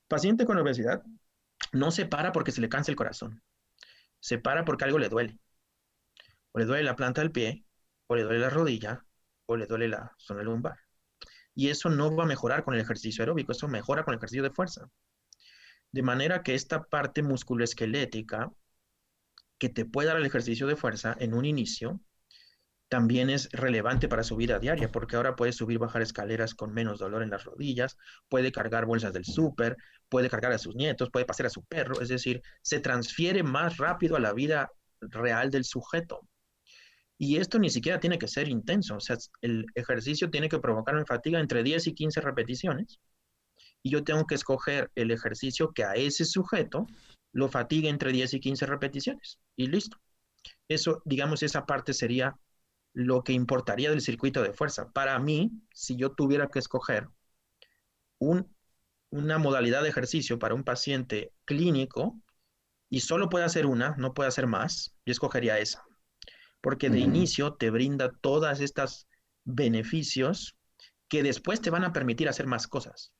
paciente con obesidad no se para porque se le cansa el corazón, se para porque algo le duele. O le duele la planta del pie, o le duele la rodilla, o le duele la zona lumbar. Y eso no va a mejorar con el ejercicio aeróbico, eso mejora con el ejercicio de fuerza. De manera que esta parte musculoesquelética que te puede dar el ejercicio de fuerza en un inicio, también es relevante para su vida diaria, porque ahora puede subir, bajar escaleras con menos dolor en las rodillas, puede cargar bolsas del súper, puede cargar a sus nietos, puede pasear a su perro, es decir, se transfiere más rápido a la vida real del sujeto. Y esto ni siquiera tiene que ser intenso, o sea, el ejercicio tiene que provocarme fatiga entre 10 y 15 repeticiones, y yo tengo que escoger el ejercicio que a ese sujeto lo fatigue entre 10 y 15 repeticiones, y listo. Eso, digamos, esa parte sería lo que importaría del circuito de fuerza. Para mí, si yo tuviera que escoger un, una modalidad de ejercicio para un paciente clínico y solo puede hacer una, no puede hacer más, yo escogería esa, porque de Ujú. inicio te brinda todas estas beneficios que después te van a permitir hacer más cosas.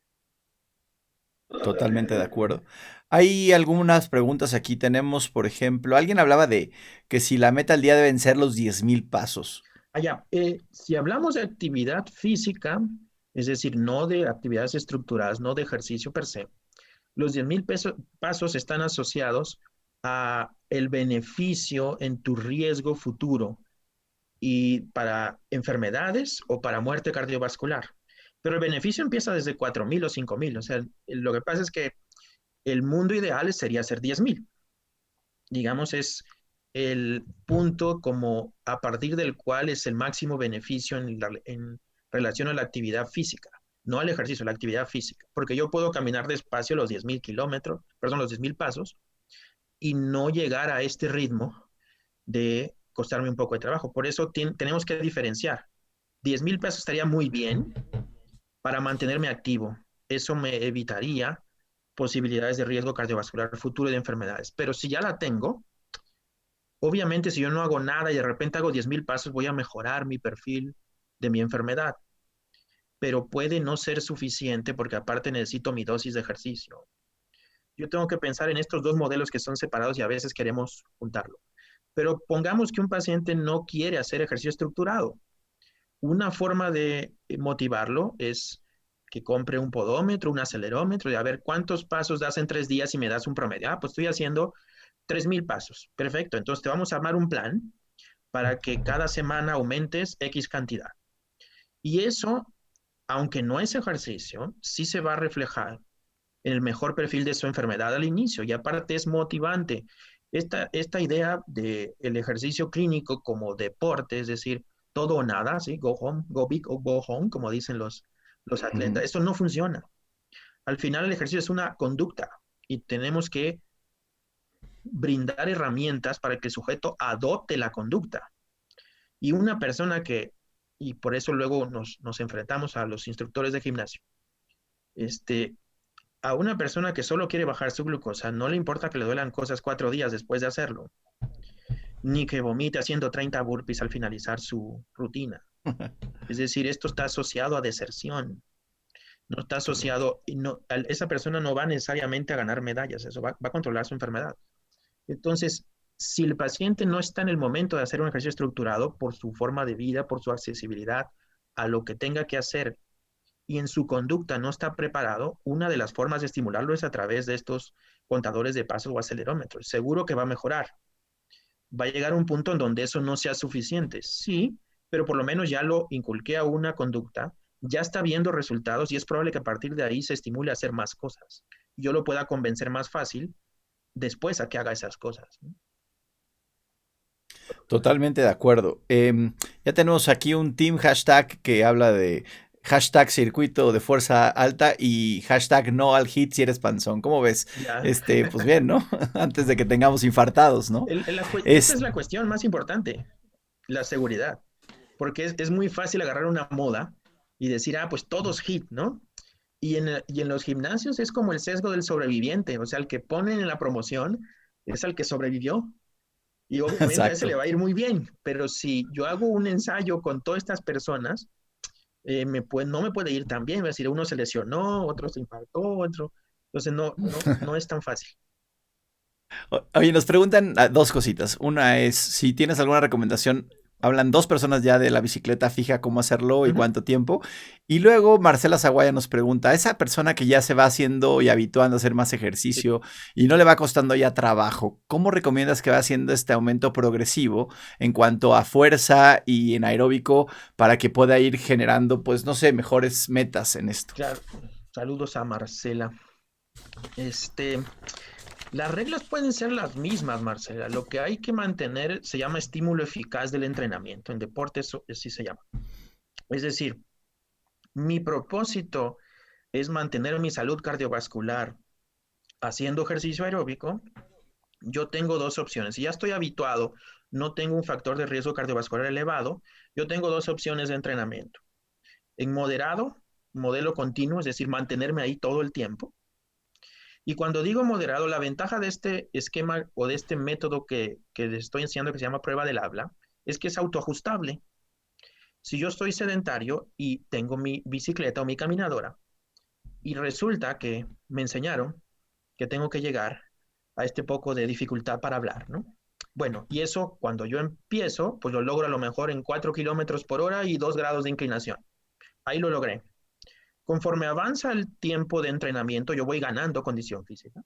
Totalmente de acuerdo. Hay algunas preguntas aquí. Tenemos, por ejemplo, alguien hablaba de que si la meta al día deben ser los 10,000 pasos. Allá, si hablamos de actividad física, es decir, no de actividades estructuradas, no de ejercicio per se, los 10,000 pasos están asociados a el beneficio en tu riesgo futuro y para enfermedades o para muerte cardiovascular. Pero el beneficio empieza desde 4,000 o 5,000. O sea, lo que pasa es que el mundo ideal sería hacer 10,000. Digamos, es el punto como a partir del cual es el máximo beneficio en relación a la actividad física, no al ejercicio, la actividad física. Porque yo puedo caminar despacio los 10,000 kilómetros, perdón, los 10,000 pasos y no llegar a este ritmo de costarme un poco de trabajo. Por eso tenemos que diferenciar. 10,000 pesos estaría muy bien para mantenerme activo. Eso me evitaría posibilidades de riesgo cardiovascular futuro y de enfermedades. Pero si ya la tengo, obviamente si yo no hago nada y de repente hago 10,000 pasos, voy a mejorar mi perfil de mi enfermedad. Pero puede no ser suficiente porque aparte necesito mi dosis de ejercicio. Yo tengo que pensar en estos dos modelos que son separados y a veces queremos juntarlo. Pero pongamos que un paciente no quiere hacer ejercicio estructurado. Una forma de motivarlo es que compre un podómetro, un acelerómetro, y a ver cuántos pasos das en 3 días y me das un promedio. Ah, pues estoy haciendo 3,000 pasos. Perfecto. Entonces te vamos a armar un plan para que cada semana aumentes X cantidad. Y eso, aunque no es ejercicio, sí se va a reflejar en el mejor perfil de su enfermedad al inicio. Y aparte es motivante. Esta idea del ejercicio clínico como deporte, es decir, todo o nada, ¿sí? Go home, go big o go home, como dicen los atletas. Ujú. Esto no funciona. Al final el ejercicio es una conducta y tenemos que brindar herramientas para que el sujeto adopte la conducta. Y una persona que, y por eso luego nos enfrentamos a los instructores de gimnasio, este, a una persona que solo quiere bajar su glucosa, no le importa que le duelan cosas 4 días después de hacerlo, ni que vomite haciendo 30 burpees al finalizar su rutina. Es decir, esto está asociado a deserción, no está asociado, y no, esa persona no va necesariamente a ganar medallas, eso va a controlar su enfermedad. Entonces, si el paciente no está en el momento de hacer un ejercicio estructurado por su forma de vida, por su accesibilidad a lo que tenga que hacer y en su conducta no está preparado, una de las formas de estimularlo es a través de estos contadores de pasos o acelerómetros. Seguro que va a mejorar. Va a llegar a un punto en donde eso no sea suficiente. Sí, pero por lo menos ya lo inculqué a una conducta, ya está viendo resultados y es probable que a partir de ahí se estimule a hacer más cosas. Yo lo pueda convencer más fácil después a que haga esas cosas, ¿no? Totalmente de acuerdo. Ya tenemos aquí un team hashtag que habla de hashtag circuito de fuerza alta y hashtag no al hit si eres panzón. ¿Cómo ves? Ya. Pues bien, ¿no? Antes de que tengamos infartados, ¿no? Esta Es, es la cuestión más importante, la seguridad, porque es muy fácil agarrar una moda y decir, ah, pues todos hit, ¿no? Y en los gimnasios es como el sesgo del sobreviviente, o sea, el que ponen en la promoción es el que sobrevivió y obviamente a ese le exacto. va a ir muy bien, pero si yo hago un ensayo con todas estas personas, no me puede ir tan bien, es decir, uno se lesionó, otro se infartó, otro, entonces no es tan fácil. Oye, nos preguntan dos cositas. Una es si tienes alguna recomendación. Hablan dos personas ya de la bicicleta fija, cómo hacerlo y Ujú. cuánto tiempo. Y luego Marcela Zaguaya nos pregunta, esa persona que ya se va haciendo y habituando a hacer más Sí, ejercicio y no le va costando ya trabajo, ¿cómo recomiendas que va haciendo este aumento progresivo en cuanto a fuerza y en aeróbico para que pueda ir generando, pues, no sé, mejores metas en esto? claro. Saludos a Marcela. Este, las reglas pueden ser las mismas, Marcela. Lo que hay que mantener se llama estímulo eficaz del entrenamiento. En deporte eso así se llama. Es decir, mi propósito es mantener mi salud cardiovascular haciendo ejercicio aeróbico. Yo tengo dos opciones. Si ya estoy habituado, no tengo un factor de riesgo cardiovascular elevado, yo tengo dos opciones de entrenamiento. En moderado, modelo continuo, es decir, mantenerme ahí todo el tiempo. Y cuando digo moderado, la ventaja de este esquema o de este método que les estoy enseñando que se llama prueba del habla es que es autoajustable. Si yo estoy sedentario y tengo mi bicicleta o mi caminadora, Y resulta que me enseñaron que tengo que llegar a este poco de dificultad para hablar, ¿no? Bueno, y eso cuando yo empiezo, pues lo logro a lo mejor en 4 kilómetros por hora y 2 grados de inclinación. Ahí lo logré. Conforme avanza el tiempo de entrenamiento, yo voy ganando condición física.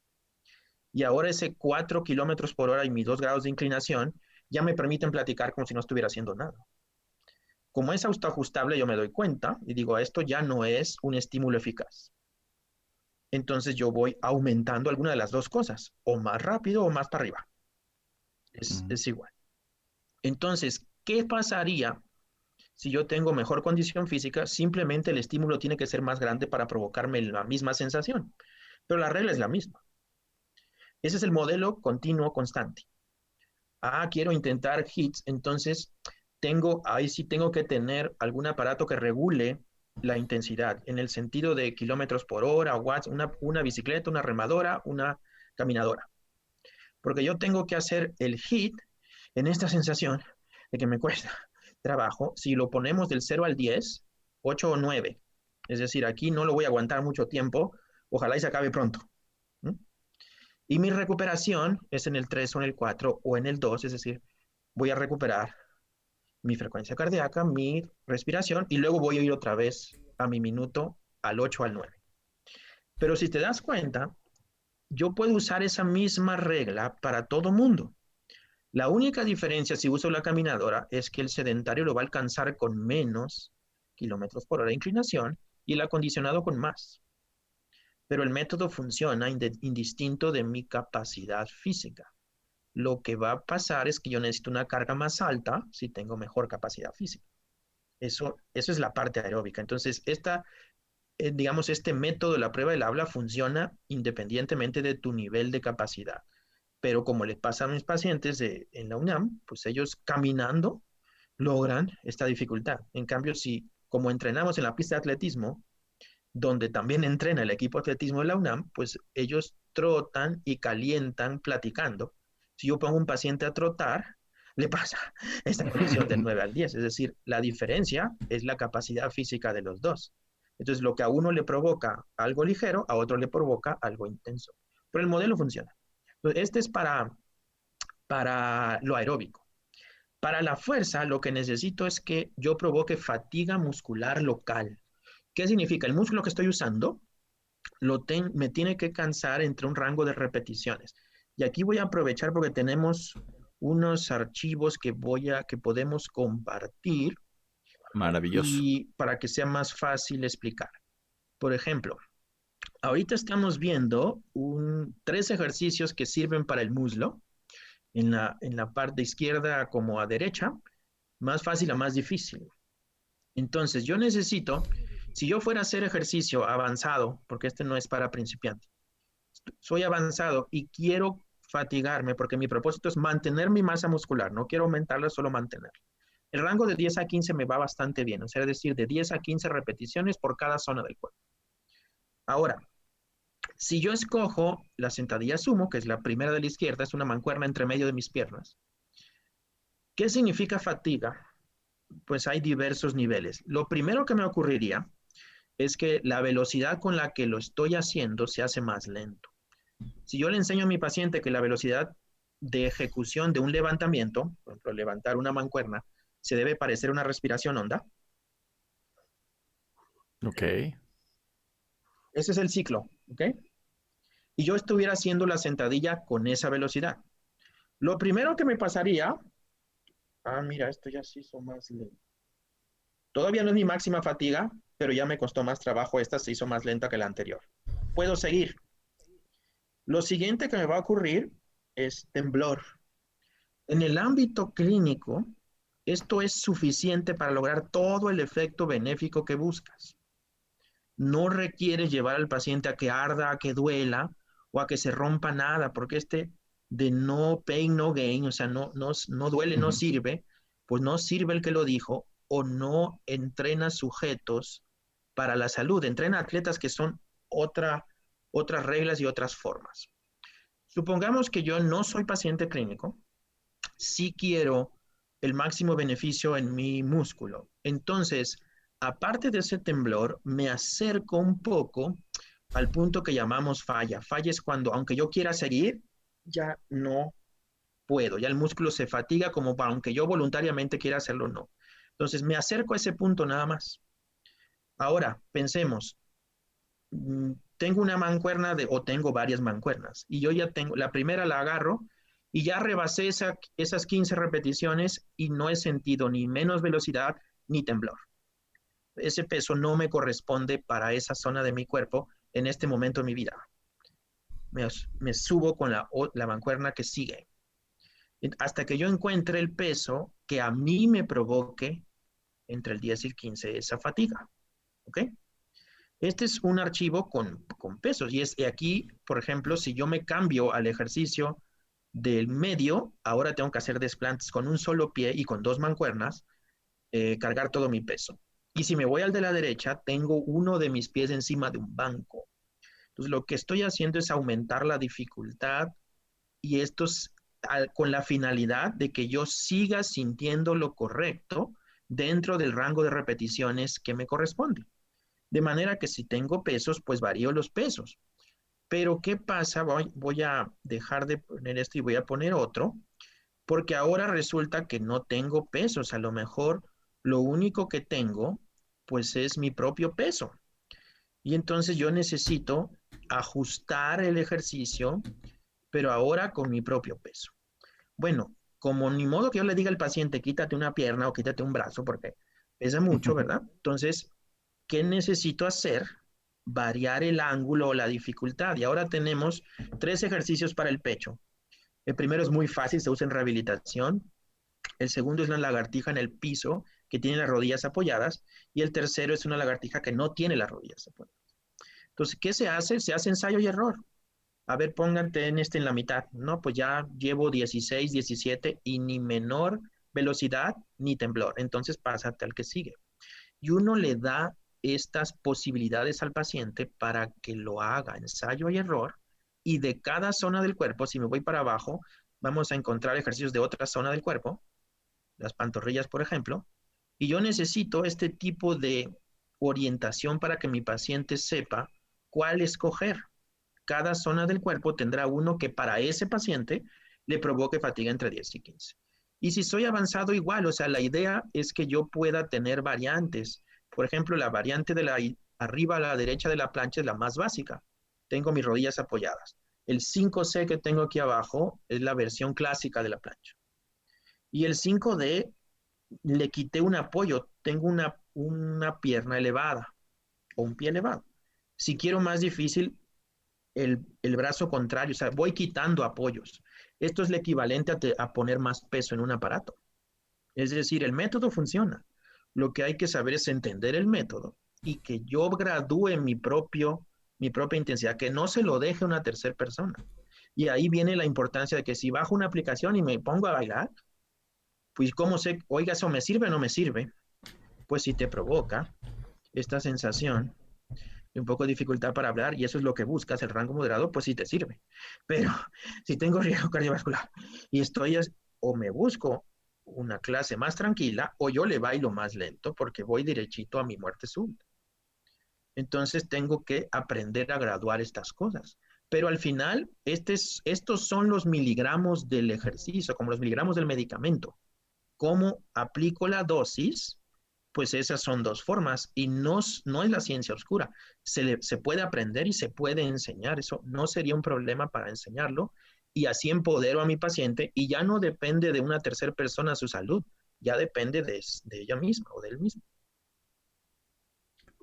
Y ahora ese 4 kilómetros por hora y mis 2 grados de inclinación ya me permiten platicar como si no estuviera haciendo nada. Como es autoajustable, yo me doy cuenta y digo, esto ya no es un estímulo eficaz. Entonces yo voy aumentando alguna de las dos cosas, o más rápido o más para arriba. Es igual. Entonces, ¿qué pasaría si yo tengo mejor condición física? Simplemente el estímulo tiene que ser más grande para provocarme la misma sensación, pero la regla es la misma. Ese es el modelo continuo constante. Quiero intentar hits, entonces ahí sí tengo que tener algún aparato que regule la intensidad en el sentido de kilómetros por hora, watts, una bicicleta, una remadora, una caminadora. Porque yo tengo que hacer el hit en esta sensación de que me cuesta trabajo. Si lo ponemos del 0 al 10, 8 o 9. Es decir, aquí no lo voy a aguantar mucho tiempo. Ojalá y se acabe pronto. ¿Mm? Y mi recuperación es en el 3 o en el 4 o en el 2. Es decir, voy a recuperar mi frecuencia cardíaca, mi respiración y luego voy a ir otra vez a mi minuto al 8 al 9. Pero si te das cuenta, yo puedo usar esa misma regla para todo mundo. La única diferencia si uso la caminadora es que el sedentario lo va a alcanzar con menos kilómetros por hora de inclinación y el acondicionado con más. Pero el método funciona indistinto de mi capacidad física. Lo que va a pasar es que yo necesito una carga más alta si tengo mejor capacidad física. Eso es la parte aeróbica. Entonces, digamos, este método de la prueba del habla funciona independientemente de tu nivel de capacidad. Pero como les pasa a mis pacientes en la UNAM, pues ellos caminando logran esta dificultad. En cambio, si como entrenamos en la pista de atletismo, donde también entrena el equipo de atletismo de la UNAM, pues ellos trotan y calientan platicando. Si yo pongo un paciente a trotar, le pasa esta condición del 9 al 10. Es decir, la diferencia es la capacidad física de los dos. Entonces, lo que a uno le provoca algo ligero, a otro le provoca algo intenso. Pero el modelo funciona. Entonces, este es para lo aeróbico. Para la fuerza, lo que necesito es que yo provoque fatiga muscular local. ¿Qué significa? El músculo que estoy usando me tiene que cansar entre un rango de repeticiones. Y aquí voy a aprovechar porque tenemos unos archivos que podemos compartir Maravilloso. y para que sea más fácil explicar. Por ejemplo, ahorita estamos viendo 3 ejercicios que sirven para el muslo, en la parte izquierda como a derecha, más fácil a más difícil. Entonces, yo necesito, si yo fuera a hacer ejercicio avanzado, porque este no es para principiantes, soy avanzado y quiero fatigarme porque mi propósito es mantener mi masa muscular, no quiero aumentarla, solo mantenerla. El rango de 10 a 15 me va bastante bien, o sea, es decir, de 10 a 15 repeticiones por cada zona del cuerpo. Ahora, si yo escojo la sentadilla sumo, que es la primera de la izquierda, es una mancuerna entre medio de mis piernas, ¿qué significa fatiga? Pues hay diversos niveles. Lo primero que me ocurriría es que la velocidad con la que lo estoy haciendo se hace más lento. Si yo le enseño a mi paciente que la velocidad de ejecución de un levantamiento, por ejemplo, levantar una mancuerna, se debe parecer a una respiración honda. Ok. Ese es el ciclo, ¿ok? Y yo estuviera haciendo la sentadilla con esa velocidad. Lo primero que me pasaría, mira, esto ya se hizo más lento. Todavía no es mi máxima fatiga, pero ya me costó más trabajo. Esta se hizo más lenta que la anterior. Puedo seguir. Lo siguiente que me va a ocurrir es temblor. En el ámbito clínico, esto es suficiente para lograr todo el efecto benéfico que buscas. No requiere llevar al paciente a que arda, a que duela o a que se rompa nada, porque de no pain, no gain, o sea, no duele, no sirve, pues no sirve el que lo dijo o no entrena sujetos para la salud, entrena atletas que son otras reglas y otras formas. Supongamos que yo no soy paciente clínico, sí quiero el máximo beneficio en mi músculo. Entonces, aparte de ese temblor, me acerco un poco al punto que llamamos falla. Falla es cuando, aunque yo quiera seguir, ya no puedo, ya el músculo se fatiga como para, aunque yo voluntariamente quiera hacerlo, no. Entonces me acerco a ese punto nada más. Ahora, pensemos, tengo una mancuerna o tengo varias mancuernas y yo ya tengo, la primera la agarro y ya rebasé esas 15 repeticiones y no he sentido ni menos velocidad ni temblor. Ese peso no me corresponde para esa zona de mi cuerpo en este momento de mi vida. Me subo con la mancuerna que sigue hasta que yo encuentre el peso que a mí me provoque entre el 10 y el 15 esa fatiga. ¿Ok? Este es un archivo con pesos y aquí, por ejemplo, si yo me cambio al ejercicio del medio, ahora tengo que hacer desplantes con un solo pie y con dos mancuernas, cargar todo mi peso. Y si me voy al de la derecha, tengo uno de mis pies encima de un banco. Entonces, lo que estoy haciendo es aumentar la dificultad y esto es con la finalidad de que yo siga sintiendo lo correcto dentro del rango de repeticiones que me corresponde. De manera que si tengo pesos, pues varío los pesos. Pero ¿qué pasa? Voy a dejar de poner esto y voy a poner otro, porque ahora resulta que no tengo pesos. A lo mejor lo único que tengo, pues es mi propio peso. Y entonces yo necesito ajustar el ejercicio, pero ahora con mi propio peso. Bueno, como ni modo que yo le diga al paciente, quítate una pierna o quítate un brazo, porque pesa mucho, ¿verdad? Entonces, ¿qué necesito hacer? Variar el ángulo o la dificultad. Y ahora tenemos 3 ejercicios para el pecho. El primero es muy fácil, se usa en rehabilitación. El segundo es una lagartija en el piso que tiene las rodillas apoyadas. Y el tercero es una lagartija que no tiene las rodillas apoyadas. Entonces, ¿qué se hace? Se hace ensayo y error. A ver, póngate en la mitad. No, pues ya llevo 16, 17 y ni menor velocidad ni temblor. Entonces, pásate al que sigue. Y uno le da estas posibilidades al paciente para que lo haga ensayo y error. Y de cada zona del cuerpo, si me voy para abajo, vamos a encontrar ejercicios de otra zona del cuerpo, las pantorrillas, por ejemplo. Y yo necesito este tipo de orientación para que mi paciente sepa cuál escoger. Cada zona del cuerpo tendrá uno que para ese paciente le provoque fatiga entre 10 y 15. Y si soy avanzado igual, o sea, la idea es que yo pueda tener variantes. Por ejemplo, la variante de la arriba a la derecha de la plancha es la más básica. Tengo mis rodillas apoyadas. El 5C que tengo aquí abajo es la versión clásica de la plancha. Y el 5D le quité un apoyo. Tengo una pierna elevada o un pie elevado. Si quiero más difícil, el brazo contrario, o sea, voy quitando apoyos. Esto es el equivalente a poner más peso en un aparato. Es decir, el método funciona. Lo que hay que saber es entender el método y que yo gradúe mi propia intensidad, que no se lo deje a una tercera persona. Y ahí viene la importancia de que si bajo una aplicación y me pongo a bailar, pues cómo sé, oiga, eso me sirve o no me sirve. Pues si te provoca esta sensación y un poco de dificultad para hablar, y eso es lo que buscas, el rango moderado, pues sí te sirve. Pero si tengo riesgo cardiovascular y o me busco una clase más tranquila, o yo le bailo más lento porque voy derechito a mi muerte súbita. Entonces tengo que aprender a graduar estas cosas. Pero al final, estos son los miligramos del ejercicio, como los miligramos del medicamento. ¿Cómo aplico la dosis? Pues esas son dos formas y no es la ciencia oscura. Se puede aprender y se puede enseñar. Eso no sería un problema para enseñarlo y así empodero a mi paciente y ya no depende de una tercera persona su salud, ya depende de ella misma o de él mismo.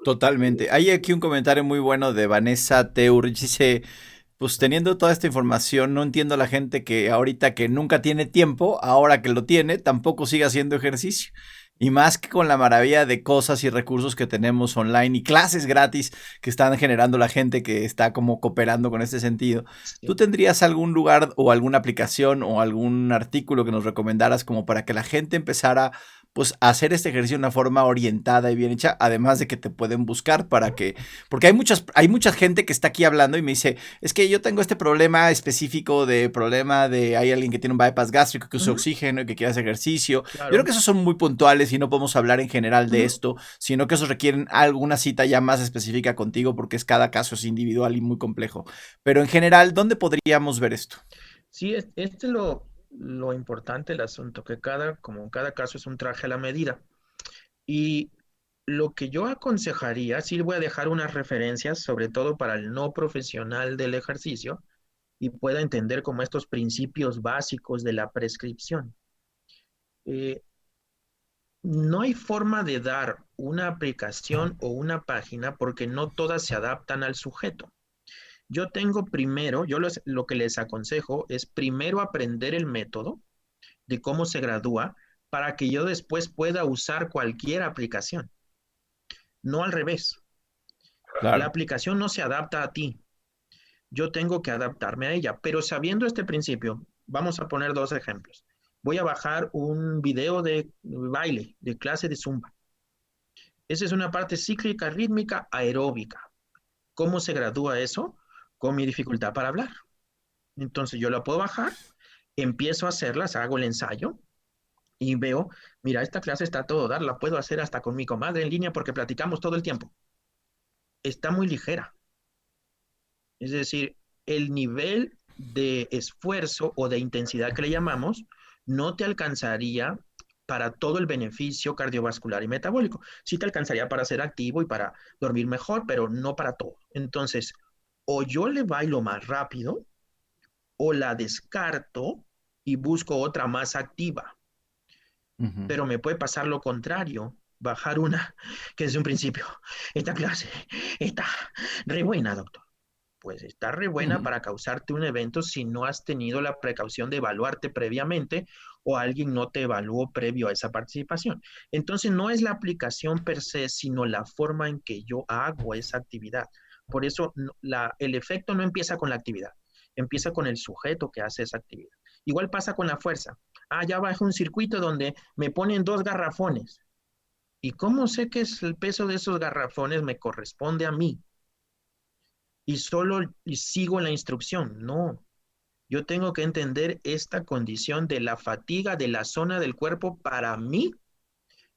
Totalmente. Hay aquí un comentario muy bueno de Vanessa Teur. Dice, pues teniendo toda esta información, no entiendo a la gente que ahorita que nunca tiene tiempo, ahora que lo tiene, tampoco sigue haciendo ejercicio. Y más que con la maravilla de cosas y recursos que tenemos online y clases gratis que están generando la gente que está como cooperando con este sentido. ¿Tú Sí. tendrías algún lugar o alguna aplicación o algún artículo que nos recomendaras como para que la gente empezara pues hacer este ejercicio de una forma orientada y bien hecha, además de que te pueden buscar para que, porque hay mucha gente que está aquí hablando y me dice, es que yo tengo este problema de, hay alguien que tiene un bypass gástrico, que usa Ujú, oxígeno y que quiere hacer ejercicio. Yo creo claro. que esos son muy puntuales y no podemos hablar en general de Ujú. esto, sino que esos requieren alguna cita ya más específica contigo porque cada caso es individual y muy complejo. Pero en general, ¿dónde podríamos ver esto? Sí, este es lo importante del asunto, que como cada caso es un traje a la medida. Y lo que yo aconsejaría, sí voy a dejar unas referencias, sobre todo para el no profesional del ejercicio, y pueda entender como estos principios básicos de la prescripción. Eh, no hay forma de dar una aplicación o una página porque no todas se adaptan al sujeto. Yo tengo primero, lo que les aconsejo es primero aprender el método de cómo se gradúa para que yo después pueda usar cualquier aplicación, no al revés. La Claro. aplicación no se adapta a ti, yo tengo que adaptarme a ella, pero sabiendo este principio, vamos a poner dos ejemplos. Voy a bajar un video de baile, de clase de zumba. Esa es una parte cíclica, rítmica, aeróbica. ¿Cómo se gradúa eso? Con mi dificultad para hablar. Entonces yo la puedo bajar, empiezo a hacerlas, hago el ensayo y veo, mira, esta clase está a todo dar, la puedo hacer hasta con mi comadre en línea porque platicamos todo el tiempo. Está muy ligera. Es decir, el nivel de esfuerzo o de intensidad que le llamamos no te alcanzaría para todo el beneficio cardiovascular y metabólico. Sí te alcanzaría para ser activo y para dormir mejor, pero no para todo. Entonces, o yo le bailo más rápido o la descarto y busco otra más activa. Ujú. Pero me puede pasar lo contrario, bajar una que desde un principio, esta clase está re buena, doctor. Pues está re buena Ujú. para causarte un evento si no has tenido la precaución de evaluarte previamente o alguien no te evaluó previo a esa participación. Entonces no es la aplicación per se, sino la forma en que yo hago esa actividad. Por eso el efecto no empieza con la actividad, empieza con el sujeto que hace esa actividad. Igual pasa con la fuerza. Ah, ya bajé un circuito donde me ponen dos garrafones. ¿Y cómo sé que es el peso de esos garrafones me corresponde a mí? Y solo sigo la instrucción. No, yo tengo que entender esta condición de la fatiga de la zona del cuerpo para mí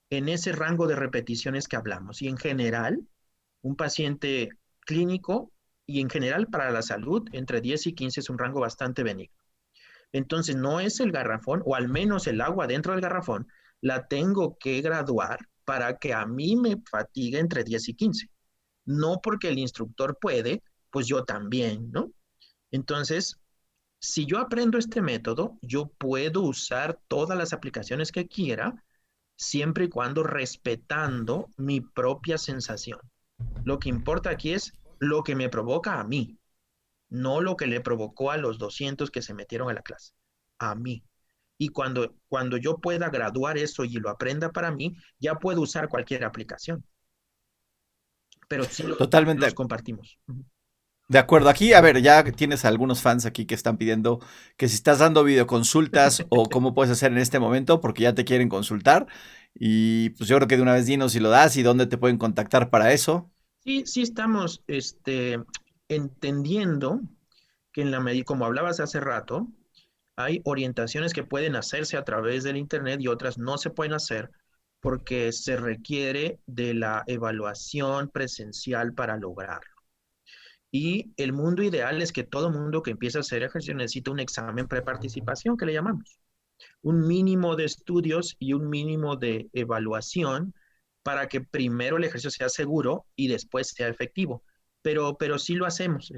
en ese rango de repeticiones que hablamos. Y en general, un paciente clínico y en general para la salud, entre 10 y 15 es un rango bastante benigno. Entonces, no es el garrafón, o al menos el agua dentro del garrafón, la tengo que graduar para que a mí me fatigue entre 10 y 15. No porque el instructor puede, pues yo también, ¿no? Entonces, si yo aprendo este método, yo puedo usar todas las aplicaciones que quiera, siempre y cuando respetando mi propia sensación. Lo que importa aquí es lo que me provoca a mí, no lo que le provocó a los 200 que se metieron a la clase, a mí. Y cuando yo pueda graduar eso y lo aprenda para mí, ya puedo usar cualquier aplicación, pero sí los Totalmente. compartimos. De acuerdo, aquí, a ver, ya tienes algunos fans aquí que están pidiendo que si estás dando videoconsultas o cómo puedes hacer en este momento, porque ya te quieren consultar. Y pues yo creo que de una vez dinos si lo das y dónde te pueden contactar para eso. Sí, sí estamos entendiendo que en la medida, como hablabas hace rato, hay orientaciones que pueden hacerse a través del Internet y otras no se pueden hacer porque se requiere de la evaluación presencial para lograrlo. Y el mundo ideal es que todo mundo que empiece a hacer ejercicio necesita un examen preparticipación, que le llamamos. Un mínimo de estudios y un mínimo de evaluación para que primero el ejercicio sea seguro y después sea efectivo. Pero sí lo hacemos.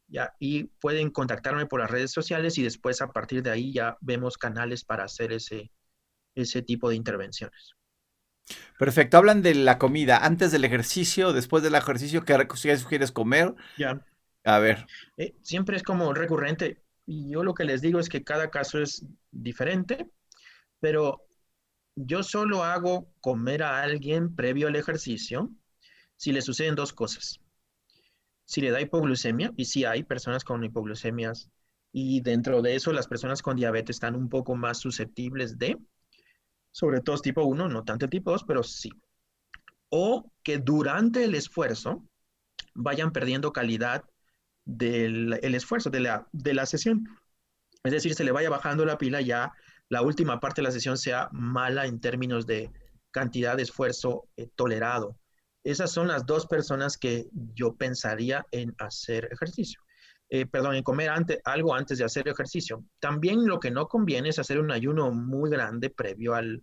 Ya, y pueden contactarme por las redes sociales y después a partir de ahí ya vemos canales para hacer ese tipo de intervenciones. Perfecto, hablan de la comida antes del ejercicio, después del ejercicio, ¿qué sugieres comer? Ya, A ver. siempre es como recurrente y yo lo que les digo es que cada caso es diferente, pero yo solo hago comer a alguien previo al ejercicio si le suceden dos cosas. Si le da hipoglucemia, y si hay personas con hipoglucemias, y dentro de eso las personas con diabetes están un poco más susceptibles de, sobre todo tipo uno, no tanto tipo 2, pero sí. O que durante el esfuerzo vayan perdiendo calidad del el esfuerzo, de la sesión. Es decir, se le vaya bajando la pila, ya la última parte de la sesión sea mala en términos de cantidad de esfuerzo tolerado. Esas son las dos personas que yo pensaría en hacer ejercicio. Perdón, en comer algo antes de hacer ejercicio. También lo que no conviene es hacer un ayuno muy grande previo al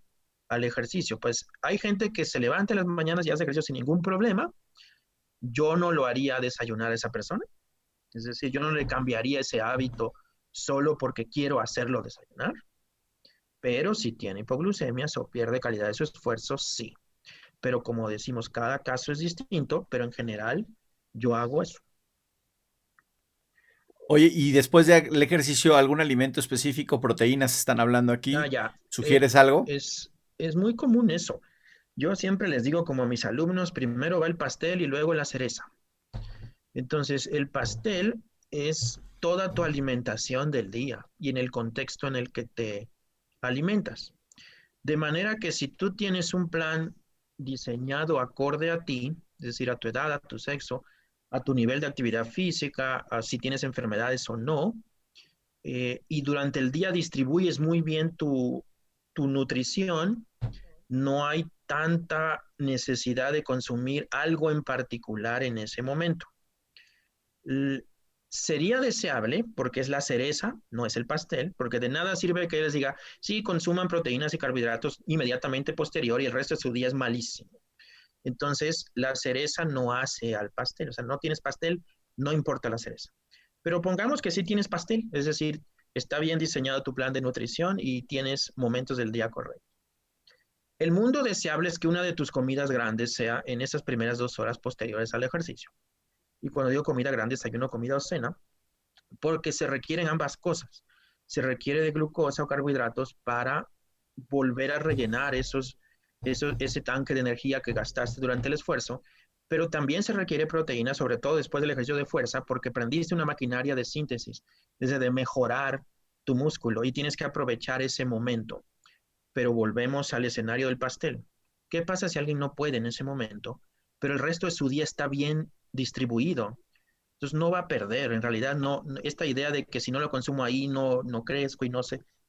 ejercicio. Pues hay gente que se levanta en las mañanas y hace ejercicio sin ningún problema. Yo no lo haría desayunar a esa persona. Es decir, yo no le cambiaría ese hábito solo porque quiero hacerlo desayunar, pero si tiene hipoglucemia o pierde calidad de su esfuerzo, sí. Pero como decimos, cada caso es distinto, pero en general yo hago eso. Oye, y después del ejercicio, ¿algún alimento específico, proteínas están hablando Ah, aquí? ya, ¿Sugieres algo? es muy común eso. Yo siempre les digo como a mis alumnos, primero va el pastel y luego la cereza. Entonces, el pastel es toda tu alimentación del día y en el contexto en el que te alimentas. De manera que si tú tienes un plan diseñado acorde a ti, es decir, a tu edad, a tu sexo, a tu nivel de actividad física, a si tienes enfermedades o no, y durante el día distribuyes muy bien tu nutrición, no hay tanta necesidad de consumir algo en particular en ese momento. L- Sería deseable, porque es la cereza, no es el pastel, porque de nada sirve que les diga, sí, consuman proteínas y carbohidratos inmediatamente posterior y el resto de su día es malísimo. Entonces, la cereza no hace al pastel, o sea, no tienes pastel, no importa la cereza. Pero pongamos que sí tienes pastel, es decir, está bien diseñado tu plan de nutrición y tienes momentos del día correctos. El mundo deseable es que una de tus comidas grandes sea en esas primeras 2 horas posteriores al ejercicio. Y cuando digo comida grande, desayuno, comida o cena, porque se requieren ambas cosas. Se requiere de glucosa o carbohidratos para volver a rellenar ese tanque de energía que gastaste durante el esfuerzo, pero también se requiere proteína, sobre todo después del ejercicio de fuerza, porque prendiste una maquinaria de síntesis, desde de mejorar tu músculo y tienes que aprovechar ese momento. Pero volvemos al escenario del pastel. ¿Qué pasa si alguien no puede en ese momento, pero el resto de su día está bien distribuido? Entonces no va a perder, en realidad esta idea de que si no lo consumo ahí no crezco y no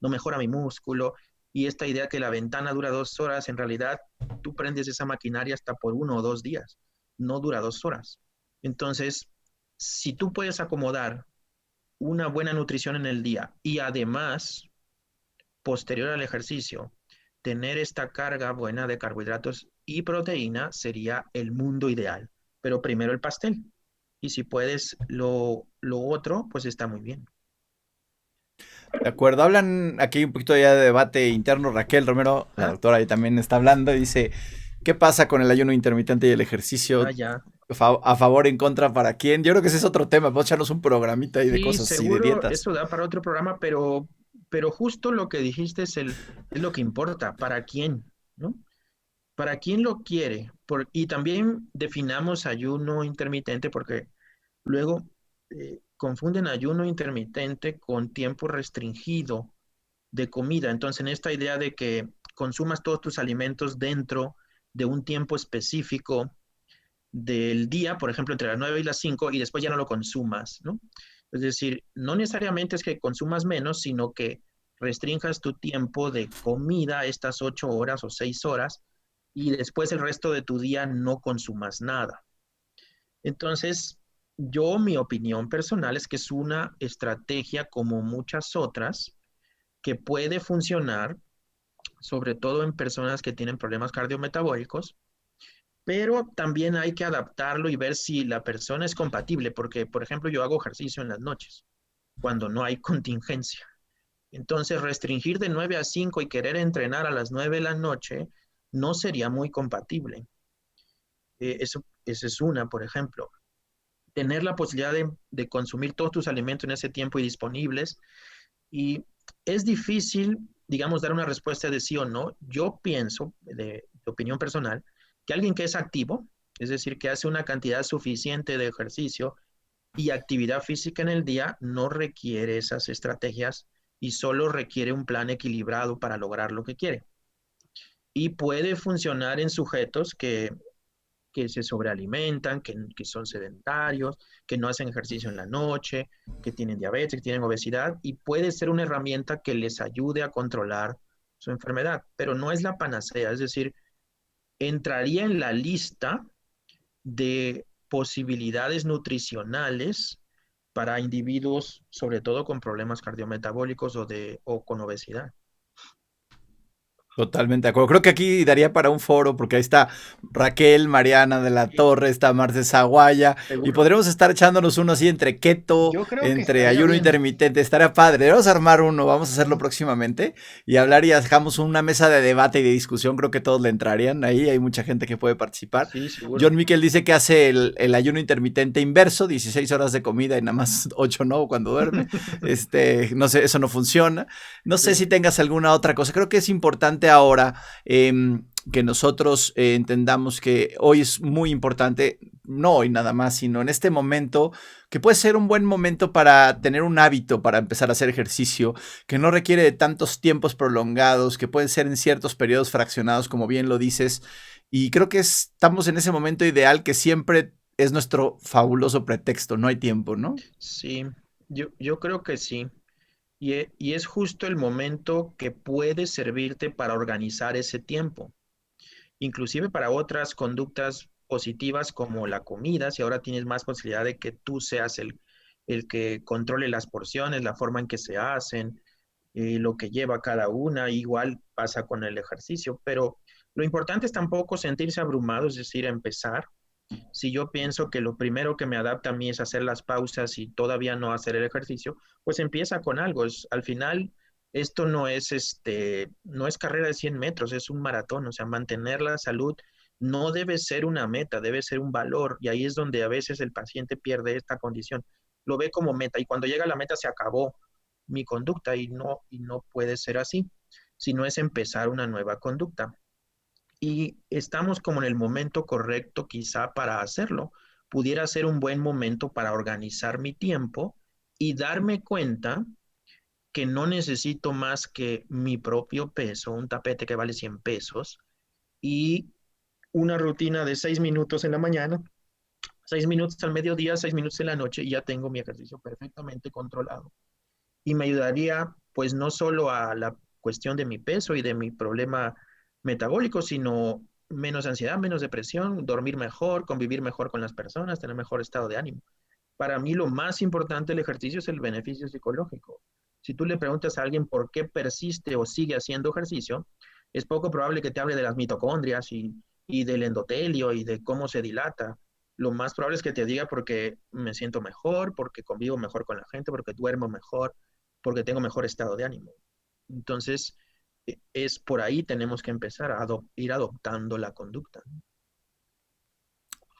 mejora mi músculo, y esta idea que la ventana dura 2 horas, en realidad tú prendes esa maquinaria hasta por 1 o 2 días, no dura 2 horas. Entonces, si tú puedes acomodar una buena nutrición en el día y además, posterior al ejercicio, tener esta carga buena de carbohidratos y proteína sería el mundo ideal. Pero primero el pastel. Y si puedes lo otro, pues está muy bien. De acuerdo, hablan aquí un poquito ya de debate interno. Raquel Romero, la Ah, doctora, ahí también está hablando y dice, ¿qué pasa con el ayuno intermitente y el ejercicio? ya. A favor, en contra, ¿para quién? Yo creo que ese es otro tema. Vamos a echarnos un programita ahí de Sí, cosas y de seguro dietas. eso da para otro programa, pero justo lo que dijiste es lo que importa. ¿Para quién? ¿No? ¿Para quién lo quiere? Y también definamos ayuno intermitente porque luego confunden ayuno intermitente con tiempo restringido de comida. Entonces, en esta idea de que consumas todos tus alimentos dentro de un tiempo específico del día, por ejemplo, entre las 9 y las 5, y después ya no lo consumas, ¿no? Es decir, no necesariamente es que consumas menos, sino que restringas tu tiempo de comida, estas 8 horas o 6 horas, y después el resto de tu día no consumas nada. Entonces, mi opinión personal es que es una estrategia como muchas otras que puede funcionar, sobre todo en personas que tienen problemas cardiometabólicos, pero también hay que adaptarlo y ver si la persona es compatible, porque, por ejemplo, yo hago ejercicio en las noches, cuando no hay contingencia. Entonces, restringir de 9 a 5 y querer entrenar a las 9 de la noche no sería muy compatible. Esa es una, por ejemplo. Tener la posibilidad de consumir todos tus alimentos en ese tiempo y disponibles. Y es difícil, digamos, dar una respuesta de sí o no. Yo pienso, de opinión personal, que alguien que es activo, es decir, que hace una cantidad suficiente de ejercicio y actividad física en el día, no requiere esas estrategias y solo requiere un plan equilibrado para lograr lo que quiere. y puede funcionar en sujetos que se sobrealimentan, que son sedentarios, que no hacen ejercicio en la noche, que tienen diabetes, que tienen obesidad, y puede ser una herramienta que les ayude a controlar su enfermedad, pero no es la panacea, es decir, entraría en la lista de posibilidades nutricionales para individuos, sobre todo con problemas cardiometabólicos o con obesidad. Totalmente de acuerdo. Creo que aquí daría para un foro, porque ahí está Raquel, Mariana de la Sí, Torre, está Marce Zaguaya, y seguro. podremos estar echándonos uno así entre keto, Yo creo que entre estaría ayuno bien. intermitente. Estaría padre. Debemos armar uno, vamos a hacerlo Ujú. próximamente y hablar y dejamos una mesa de debate y de discusión. Creo que todos le entrarían ahí. Hay mucha gente que puede participar. Sí, seguro. John Miquel dice que hace el ayuno intermitente inverso, 16 horas de comida y nada más 8 no cuando duerme. No sé, eso no funciona. No sé Sí. si tengas alguna otra cosa. Creo que es importante ahora eh, que nosotros entendamos que hoy es muy importante, no hoy nada más, sino en este momento, que puede ser un buen momento para tener un hábito, para empezar a hacer ejercicio, que no requiere de tantos tiempos prolongados, que pueden ser en ciertos periodos fraccionados, como bien lo dices. Y creo que estamos en ese momento ideal que siempre es nuestro fabuloso pretexto, no hay tiempo, ¿no? Sí, yo creo que sí. Y es justo el momento que puede servirte para organizar ese tiempo, inclusive para otras conductas positivas como la comida, si ahora tienes más posibilidad de que tú seas el que controle las porciones, la forma en que se hacen, lo que lleva cada una, igual pasa con el ejercicio, pero lo importante es tampoco sentirse abrumado, es decir, empezar. Si yo pienso que lo primero que me adapta a mí es hacer las pausas y todavía no hacer el ejercicio, pues empieza con algo. Al final, esto no es carrera de 100 metros, es un maratón. O sea, mantener la salud no debe ser una meta, debe ser un valor. Y ahí es donde a veces el paciente pierde esta condición. Lo ve como meta y cuando llega a la meta se acabó mi conducta y no puede ser así, sino es empezar una nueva conducta y estamos como en el momento correcto quizá para hacerlo. Pudiera ser un buen momento para organizar mi tiempo y darme cuenta que no necesito más que mi propio peso, un tapete que vale 100 pesos y una rutina de 6 minutos en la mañana, 6 minutos al mediodía, 6 minutos en la noche y ya tengo mi ejercicio perfectamente controlado. Y me ayudaría pues no solo a la cuestión de mi peso y de mi problema metabólico, sino menos ansiedad, menos depresión, dormir mejor, convivir mejor con las personas, tener mejor estado de ánimo. Para mí lo más importante del ejercicio es el beneficio psicológico. Si tú le preguntas a alguien por qué persiste o sigue haciendo ejercicio, es poco probable que te hable de las mitocondrias y del endotelio y de cómo se dilata. Lo más probable es que te diga porque me siento mejor, porque convivo mejor con la gente, porque duermo mejor, porque tengo mejor estado de ánimo. Entonces, es por ahí tenemos que empezar a ir adoptando la conducta.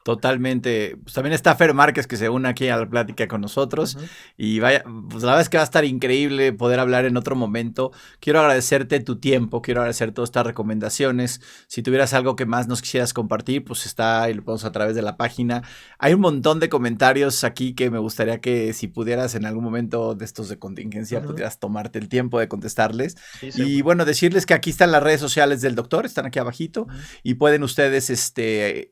Totalmente. Pues también está Fer Márquez que se une aquí a la plática con nosotros. Ujú. Y vaya, pues la verdad es que va a estar increíble poder hablar en otro momento. Quiero agradecerte tu tiempo, quiero agradecer todas estas recomendaciones. Si tuvieras algo que más nos quisieras compartir, pues está ahí, lo podemos a través de la página. Hay un montón de comentarios aquí que me gustaría que si pudieras en algún momento de estos de contingencia, Ujú. pudieras tomarte el tiempo de contestarles. Sí, Y seguro. bueno, decirles que aquí están las redes sociales del doctor, están aquí abajito Ujú. y pueden ustedes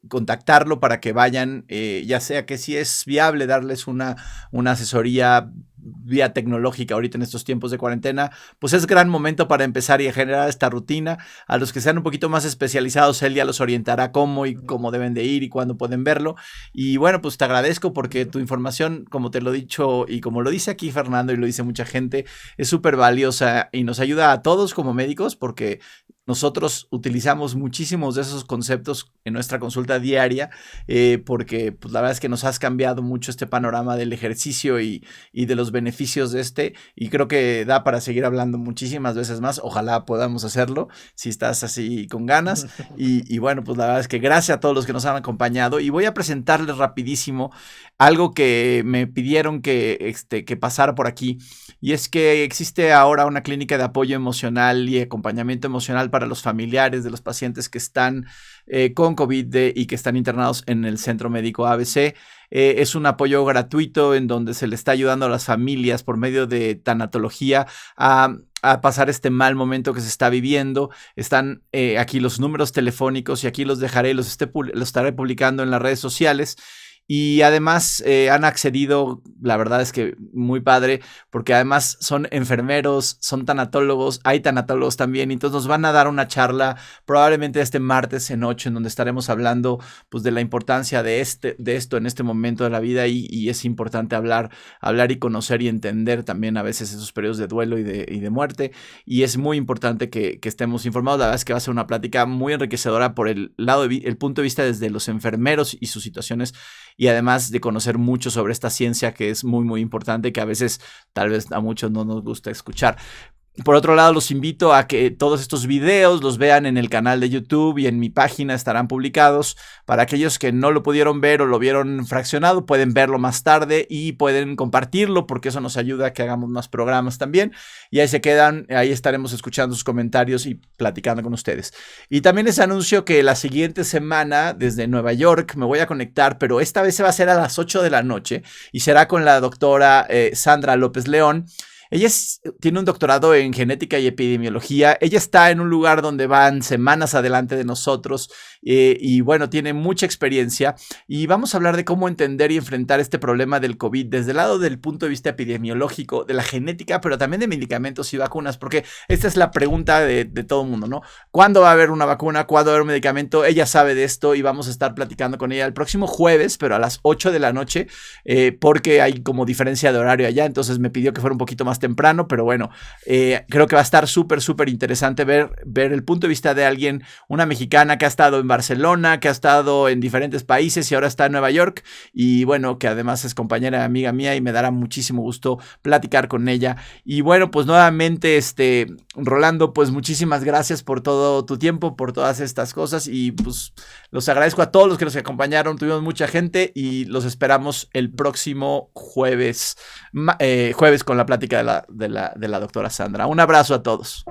contactarlo para que vayan, ya sea que si es viable darles una asesoría vía tecnológica ahorita en estos tiempos de cuarentena, pues es gran momento para empezar y generar esta rutina. A los que sean un poquito más especializados, él ya los orientará cómo y Ujú. cómo deben de ir y cuándo pueden verlo. Y bueno, pues te agradezco porque Ujú. tu información, como te lo he dicho y como lo dice aquí Fernando y lo dice mucha gente, es súper valiosa y nos ayuda a todos como médicos porque nosotros utilizamos muchísimos de esos conceptos en nuestra consulta diaria porque pues, la verdad es que nos has cambiado mucho este panorama del ejercicio y de los beneficios de y creo que da para seguir hablando muchísimas veces más. Ojalá podamos hacerlo si estás así con ganas. Y bueno, pues la verdad es que gracias a todos los que nos han acompañado y voy a presentarles rapidísimo algo que me pidieron que pasara por aquí y es que existe ahora una clínica de apoyo emocional y acompañamiento emocional para los familiares de los pacientes que están con COVID y que están internados en el Centro Médico ABC. Es un apoyo gratuito en donde se le está ayudando a las familias por medio de tanatología a a pasar este mal momento que se está viviendo. Están aquí los números telefónicos y aquí los dejaré, los estaré publicando en las redes sociales. Y además han accedido, la verdad es que muy padre, porque además son enfermeros, son tanatólogos, hay tanatólogos también, entonces nos van a dar una charla probablemente este martes en 8, en donde estaremos hablando pues de la importancia de esto en este momento de la vida y es importante hablar y conocer y entender también a veces esos periodos de duelo y de muerte, y es muy importante que estemos informados. La verdad es que va a ser una plática muy enriquecedora por el punto de vista desde los enfermeros y sus situaciones, y además de conocer mucho sobre esta ciencia que es muy, muy importante, que a veces tal vez a muchos no nos gusta escuchar. Por otro lado, los invito a que todos estos videos los vean en el canal de YouTube y en mi página estarán publicados. Para aquellos que no lo pudieron ver o lo vieron fraccionado, pueden verlo más tarde y pueden compartirlo, porque eso nos ayuda a que hagamos más programas también. Y ahí se quedan, ahí estaremos escuchando sus comentarios y platicando con ustedes. Y también les anuncio que la siguiente semana, desde Nueva York, me voy a conectar, pero esta vez se va a hacer a las 8 de la noche y será con la doctora Sandra López León. Ella tiene un doctorado en genética y epidemiología. Ella está en un lugar donde van semanas adelante de nosotros y bueno, tiene mucha experiencia. Y vamos a hablar de cómo entender y enfrentar este problema del COVID desde el lado del punto de vista epidemiológico, de la genética, pero también de medicamentos y vacunas, porque esta es la pregunta de todo el mundo, ¿no? ¿Cuándo va a haber una vacuna? ¿Cuándo va a haber un medicamento? Ella sabe de esto y vamos a estar platicando con ella el próximo jueves, pero a las 8 de la noche, porque hay como diferencia de horario allá, entonces me pidió que fuera un poquito más temprano, pero bueno, creo que va a estar súper interesante ver el punto de vista de alguien, una mexicana que ha estado en Barcelona, que ha estado en diferentes países y ahora está en Nueva York, y bueno, que además es compañera y amiga mía y me dará muchísimo gusto platicar con ella. Y bueno, pues nuevamente, Rolando, pues muchísimas gracias por todo tu tiempo, por todas estas cosas, y pues los agradezco a todos los que nos acompañaron. Tuvimos mucha gente y los esperamos el próximo jueves con la plática de la doctora Sandra. Un abrazo a todos.